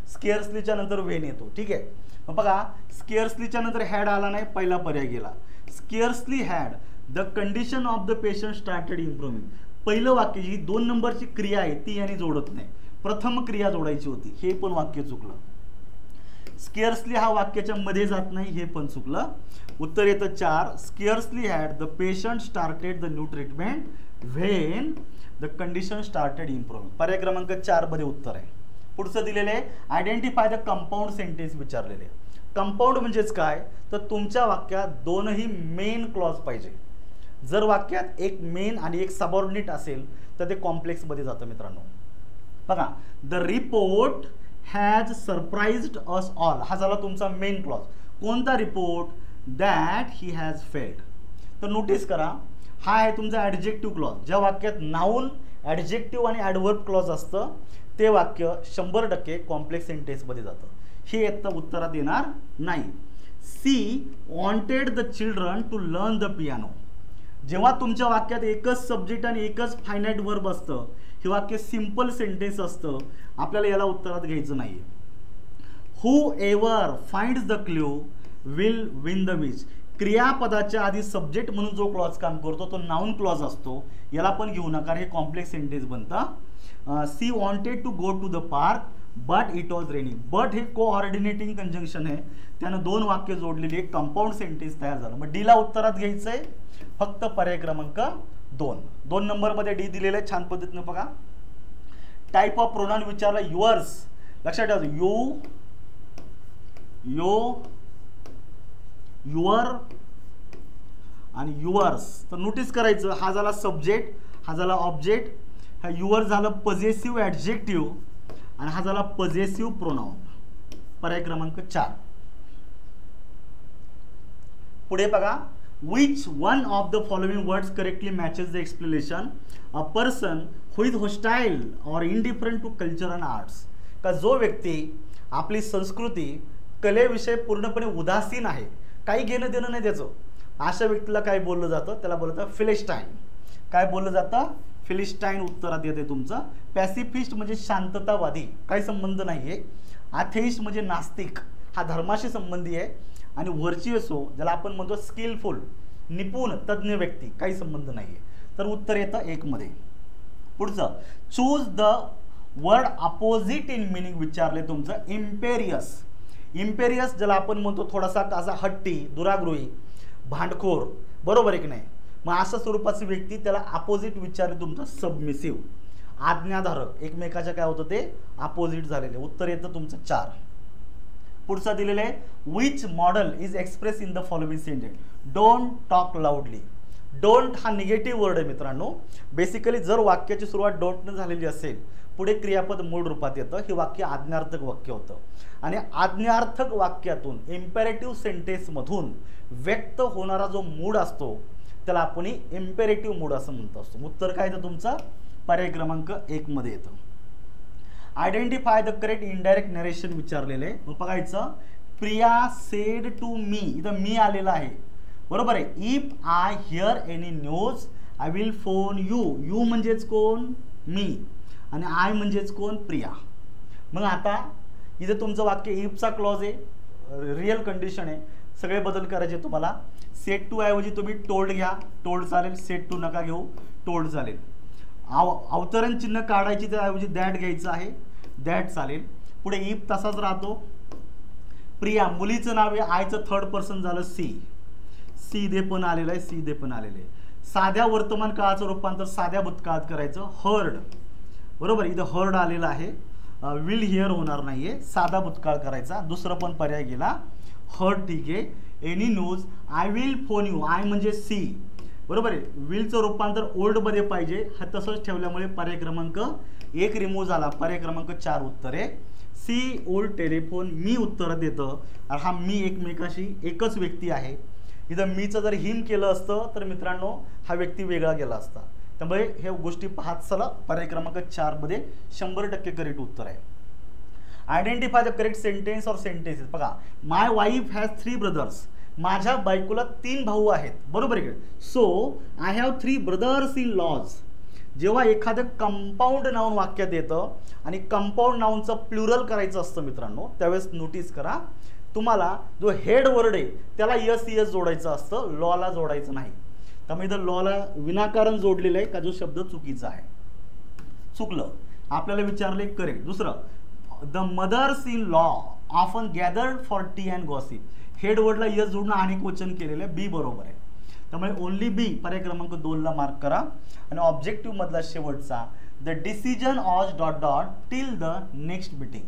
S1: स्केअर्सलीच्या नंतर व्हेन येतो, ठीक आहे. मग बघा, स्केअर्सलीच्या नंतर हॅड आला नाही, पहिला पर्याय गेला. Scarcely had the condition of the patient started improving, पहिलं वाक्य जी 2 नंबरची क्रिया आहे ती याने जोडत नाही, प्रथम क्रिया जोडायची होती, हे पण वाक्य चुकलं. स्केअर्सली हा वाक्याच्या मध्ये जात नाही, हे पण चुकलं. उत्तर येतं 4. Scarcely had the patient started the new treatment when the condition started improving. पर्याय क्रमांक 4 मध्ये उत्तर आहे. पुढचं दिलेलं आहे आयडेंटिफाय द कंपाऊंड सेंटेन्स विचारलेले. कंपाऊंड म्हणजेच काय, तर तुमच्या वाक्यात दोनही मेन क्लॉज पाहिजे. जर वाक्यात एक मेन आणि एक सबऑर्डिनेट असेल तर ते कॉम्प्लेक्समध्ये जातं. मित्रांनो बघा, the report has surprised us all, हा झाला तुमचा मेन क्लॉज. कोणता report, that he has failed. तर नोटीस करा, हा आहे तुमचा ॲडजेक्टिव्ह क्लॉज. ज्या वाक्यात नाऊन, ॲडजेक्टिव्ह आणि ॲडवर्ब क्लॉज असतं ते वाक्य 100% कॉम्प्लेक्स सेंटेन्समध्ये जातं. हे येतं उत्तरात येणार नाही. She wanted the children to learn the piano, जेव्हा तुमच्या वाक्यात एकच सब्जेक्ट आणि एकच फायनाईट वर्ब असतं, हे वाक्य सिंपल सेंटेन्स असतं, आपल्याला याला उत्तरात घ्यायचं नाही. Whoever finds the clue will win the which, क्रियापदाच्या आधी सब्जेक्ट म्हणून जो क्लॉज काम करतो तो नाउन क्लॉज असतो, याला पण घेऊ नका, हे कॉम्प्लेक्स सेंटेन्स बनतं. She wanted to go to the park but it was raining, but हे कोऑर्डिनेटिंग कंजंक्शन आहे, त्यानं 2 वाक्य जोडलेली एक कंपाऊंड सेंटेन्स तयार झालं. मग डीला उत्तरात घ्यायचं आहे फक्त पर्याय क्रमांक 2. 2 नंबरमध्ये डी दिलेलं आहे, छान पद्धतीनं बघा. टाईप ऑफ प्रोनाउन विचारला, युअर्स, लक्षात ठेवा, यू, यो, युअर आणि युअर्स. तर नोटीस करायचं, हा झाला सब्जेक्ट, हा झाला ऑब्जेक्ट, हा युअर झालं पॉझेसिव्ह ॲडजेक्टिव्ह आणि हा झाला पॉझेसिव्ह प्रोनाउन. पर्याय क्रमांक 4. पुढे बघा, which one of the following words correctly matches the explanation, a person who is hostile or indifferent to culture and arts. का जो व्यक्ती आपली संस्कृती, कलेविषयी पूर्णपणे उदासीन आहे, काही घेणं देणं नाही त्याचं, अशा व्यक्तीला काय बोललं जातं, त्याला बोलतात फिलिस्टाईन. काय बोललं जातं, फिलिस्टाईन. उत्तरात येते तुमचं. पॅसिफिस्ट म्हणजे शांततावादी, काही संबंध नाहीये. अथेइस्ट म्हणजे नास्तिक, हा धर्माशी संबंधी आहे. आणि व्हर्च्युअसो, ज्याला आपण म्हणतो स्किलफुल, निपुण, तज्ञ व्यक्ती, काही संबंध नाहीये. तर उत्तर येतं 1 मध्ये. पुढचं, choose the word opposite in meaning विचारले तुमचं. इम्पेरियस, इम्पेरियस ज्याला आपण म्हणतो थोडासा असा हट्टी, दुराग्रही, भांडखोर, बरोबर आहे की नाही. मग अशा स्वरूपाची व्यक्ती, त्याला अपोजिट विचारले तुमचं सबमिसिव्ह, आज्ञाधारक, एकमेकाच्या काय होतं ते अपोजिट झालेले. उत्तर येतं तुमचं 4. पुढचा दिलेलं आहे, which model is express in the following sentence. Don't talk लाऊडली. Don't हा निगेटिव्ह वर्ड आहे मित्रांनो. बेसिकली जर वाक्याची सुरुवात डोंटनं झालेली असेल, पुढे क्रियापद मूळ रूपात येतं, हे वाक्य आज्ञार्थक वाक्य होतं. आणि आज्ञार्थक वाक्यातून, इम्पेरेटिव्ह सेंटेन्समधून व्यक्त होणारा जो मूड असतो त्याला आपण इम्पेरेटिव्ह मोड असं म्हणत असतो. उत्तर काय तर तुमचं पर्याय क्रमांक 1 मध्ये येतं. Identify the correct indirect narration विचारलेलं आहे. मग बघायचं, प्रिया सेड टू मी, इथं मी आलेला आहे बरोबर आहे. If I hear any news I will phone you. You म्हणजेच कोण, मी, आणि आय म्हणजेच कोण, प्रिया. मग आता इथं तुमचं वाक्य इफचा क्लॉज आहे, रिअल कंडिशन आहे, सगळे बदल करायचे तुम्हाला. सेट टू ऐवजी तुम्ही टोल्ड घ्या, टोल्ड चालेल. सेट टू नका घेऊ, टोल्ड चालेल. अवतरण चिन्ह काढायची त्याऐवजी दॅट घ्यायचं आहे, दॅट चालेल. पुढे इफ तसाच राहतो. प्रिया मुलीचं नाव आहे, आयचं थर्ड पर्सन झालं सी, सी दे पण आलेलं आहे, सी दे पण आलेलं आहे. साध्या वर्तमान काळाचं रूपांतर साध्या भूतकाळात करायचं, हर्ड बरोबर. इथं हर्ड आलेलं आहे, विल हिअर होणार नाहीये, साधा भूतकाळ करायचा. दुसरं पण पर्याय गेला, हर्ड ठीक आहे. Any news I will phone you, I म्हणजे सी बरोबर आहे. विलचं रूपांतर ओल्ड मध्ये पाहिजे, हा तसंच ठेवल्यामुळे पर्याय क्रमांक 1 रिमूव्ह झाला. पर्याय क्रमांक 4 उत्तर आहे. सी ओल्ड टेलिफोन, मी उत्तर देतं. हा मी एकमेकाशी एकच व्यक्ती आहे. इथं मीचं जर हिम केलं असतं तर मित्रांनो हा व्यक्ती वेगळा गेला असता. त्यामुळे हे गोष्टी पाहत चला. पर्याय क्रमांक 4 मध्ये 100% करेक्ट उत्तर आहे. आयडेंटिफाय द करेक्ट सेंटेन्स और सेंटेन्सेस. बघा, माय वाईफ हॅज 3 ब्रदर्स, माझ्या बायकोला 3 भाऊ आहेत बरोबर आहे. So I have 3 brothers in laws. जेव्हा एखादं कंपाऊंड नाउन वाक्यात येतं आणि कंपाऊंड नाउनचं प्लुरल करायचं असतं मित्रांनो, त्यावेळेस नोटीस करा, तुम्हाला जो हेड वर्ड आहे त्याला यस यस जोडायचं असतं, लॉला जोडायचं नाही. त्यामुळे इथं लॉला विनाकारण जोडलेलं आहे का, जो शब्द चुकीचा आहे, चुकलं. आपल्याला विचारले करेक्ट. दुसरं, the mothers in law often gathered for tea and gossip. Head वर्डला यस जोडणं अनेक वचन केलेलं आहे, बी बरोबर आहे. त्यामुळे ओनली बी पर्याय क्रमांक 2 ला मार्क करा. आणि ऑब्जेक्टिव्ह मधला शेवटचा, the decision was dot dot till the next meeting.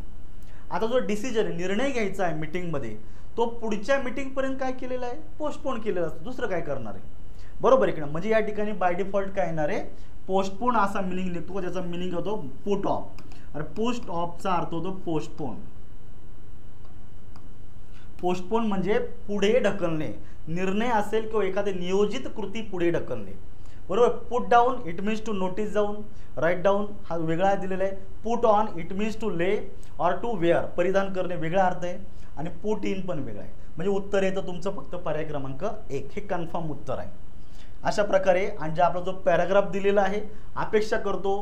S1: आता जो डिसिजन निर्णय घ्यायचा आहे मीटिंगमध्ये, तो पुढच्या मीटिंगपर्यंत काय केलेला आहे, पोस्टपोन केलेला असतो. दुसरं काय करणार आहे बरोबर आहे की नाही. म्हणजे या ठिकाणी बाय डिफॉल्ट काय येणार आहे, पोस्टपोन असा मिनिंग निघतो, ज्याचा मिनिंग होतो पुट ऑफ. आणि पोस्ट ऑफचा अर्थ होतो पोस्टपोन. पोस्टपोन म्हणजे पुढे ढकलणे, निर्णय असेल किंवा एखादी नियोजित कृती पुढे ढकलणे बरोबर. Put down it means to notice down, write down हा वेगळा दिलेला आहे. Put on it means to lay or to wear, परिधान करणे वेगळा अर्थ आहे. आणि पुट इन पण वेगळा आहे. म्हणजे उत्तर येतं तुमचं फक्त पर्याय क्रमांक 1, हे कन्फर्म उत्तर आहे. अशा प्रकारे आणि जे आपला जो पॅराग्राफ दिलेला आहे, अपेक्षा करतो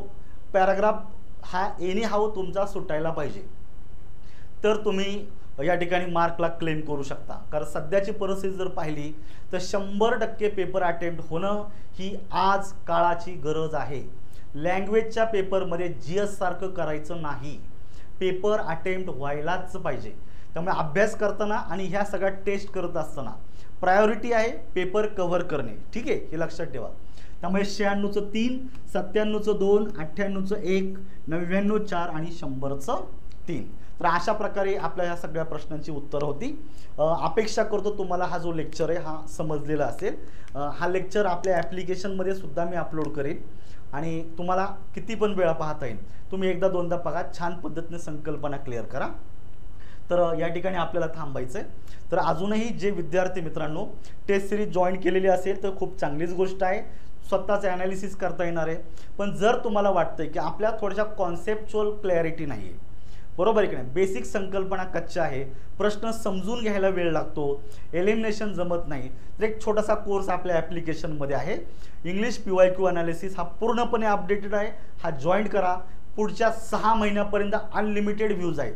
S1: पॅराग्राफ हा एनी हाऊ तुमचा सुटायला पाहिजे, तर तुम्ही या ठिकाणी मार्कला क्लेम करू शकता. कारण सध्याची परिस्थिती जर पाहिली तर 100% पेपर अटेम्प्ट होणं ही आज काळाची गरज आहे. लँग्वेजच्या पेपरमध्ये जीएस सारखं करायचं नाही, पेपर अटेम्प्ट व्हायलाच पाहिजे. त्यामुळे अभ्यास करताना आणि ह्या सगळ्या टेस्ट करत असताना प्रायोरिटी आहे पेपर कव्हर करणे, ठीक आहे, हे लक्षात ठेवा. त्यामुळे 96चं 3, 97चं 2, 98चं 1, 99 4 आणि 100चं 3. तर अशा प्रकारे आपल्या ह्या सगळ्या प्रश्नांची उत्तरं होती. अपेक्षा करतो तुम्हाला हा जो लेक्चर आहे हा समजलेला असेल. हा लेक्चर आपल्या ॲप्लिकेशनमध्ये सुद्धा मी अपलोड करेन आणि तुम्हाला किती पण वेळा पाहता येईल. तुम्ही एकदा दोनदा बघा, छान पद्धतीने संकल्पना क्लिअर करा. तर या ठिकाणी आपल्याला थांबायचं आहे. तर अजूनही जे विद्यार्थी मित्रांनो टेस्ट सिरीज जॉईन केलेली असेल तर खूप चांगलीच गोष्ट आहे, स्वतःचं ॲनालिसिस करता येणार आहे. पण जर तुम्हाला वाटतंय की आपल्या थोड्याशा कॉन्सेप्च्युअल क्लॅरिटी नाही आहे बरोबर आहे की नाही, बेसिक संकल्पना कच्च्या आहे, प्रश्न समजून घ्यायला वेळ लागतो, एलिमिनेशन जमत नाही, तर एक छोटासा कोर्स आपल्या ॲप्लिकेशनमध्ये आहे. इंग्लिश PYQ अनालिसिस हा पूर्णपणे अपडेटेड आहे, हा जॉईन करा. पुढच्या 6 महिन्यापर्यंत अनलिमिटेड व्ह्यूज आहे.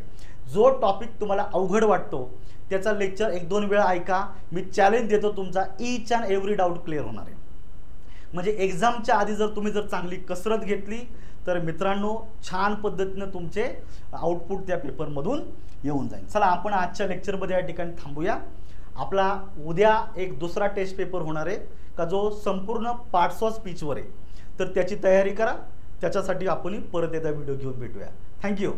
S1: जो टॉपिक तुम्हाला अवघड वाटतो त्याचा लेक्चर 1-2 वेळा ऐका. मी चॅलेंज देतो, तुमचा each and every doubt clear होणार आहे. म्हणजे एक्झामच्या आधी जर तुम्ही चांगली कसरत घेतली तर मित्रांनो छान पद्धतीने तुमचे आउटपुट त्या पेपरमधून येऊन जाईल. चला आपण आजच्या लेक्चरमध्ये या ठिकाणी थांबूया. आपला उद्या एक दुसरा टेस्ट पेपर होणार आहे का जो संपूर्ण पार्ट्स ऑफ स्पीचवर आहे, तर त्याची तयारी करा. त्याच्यासाठी आपण परत एकदा व्हिडिओ घेऊन भेटूया. थँक्यू.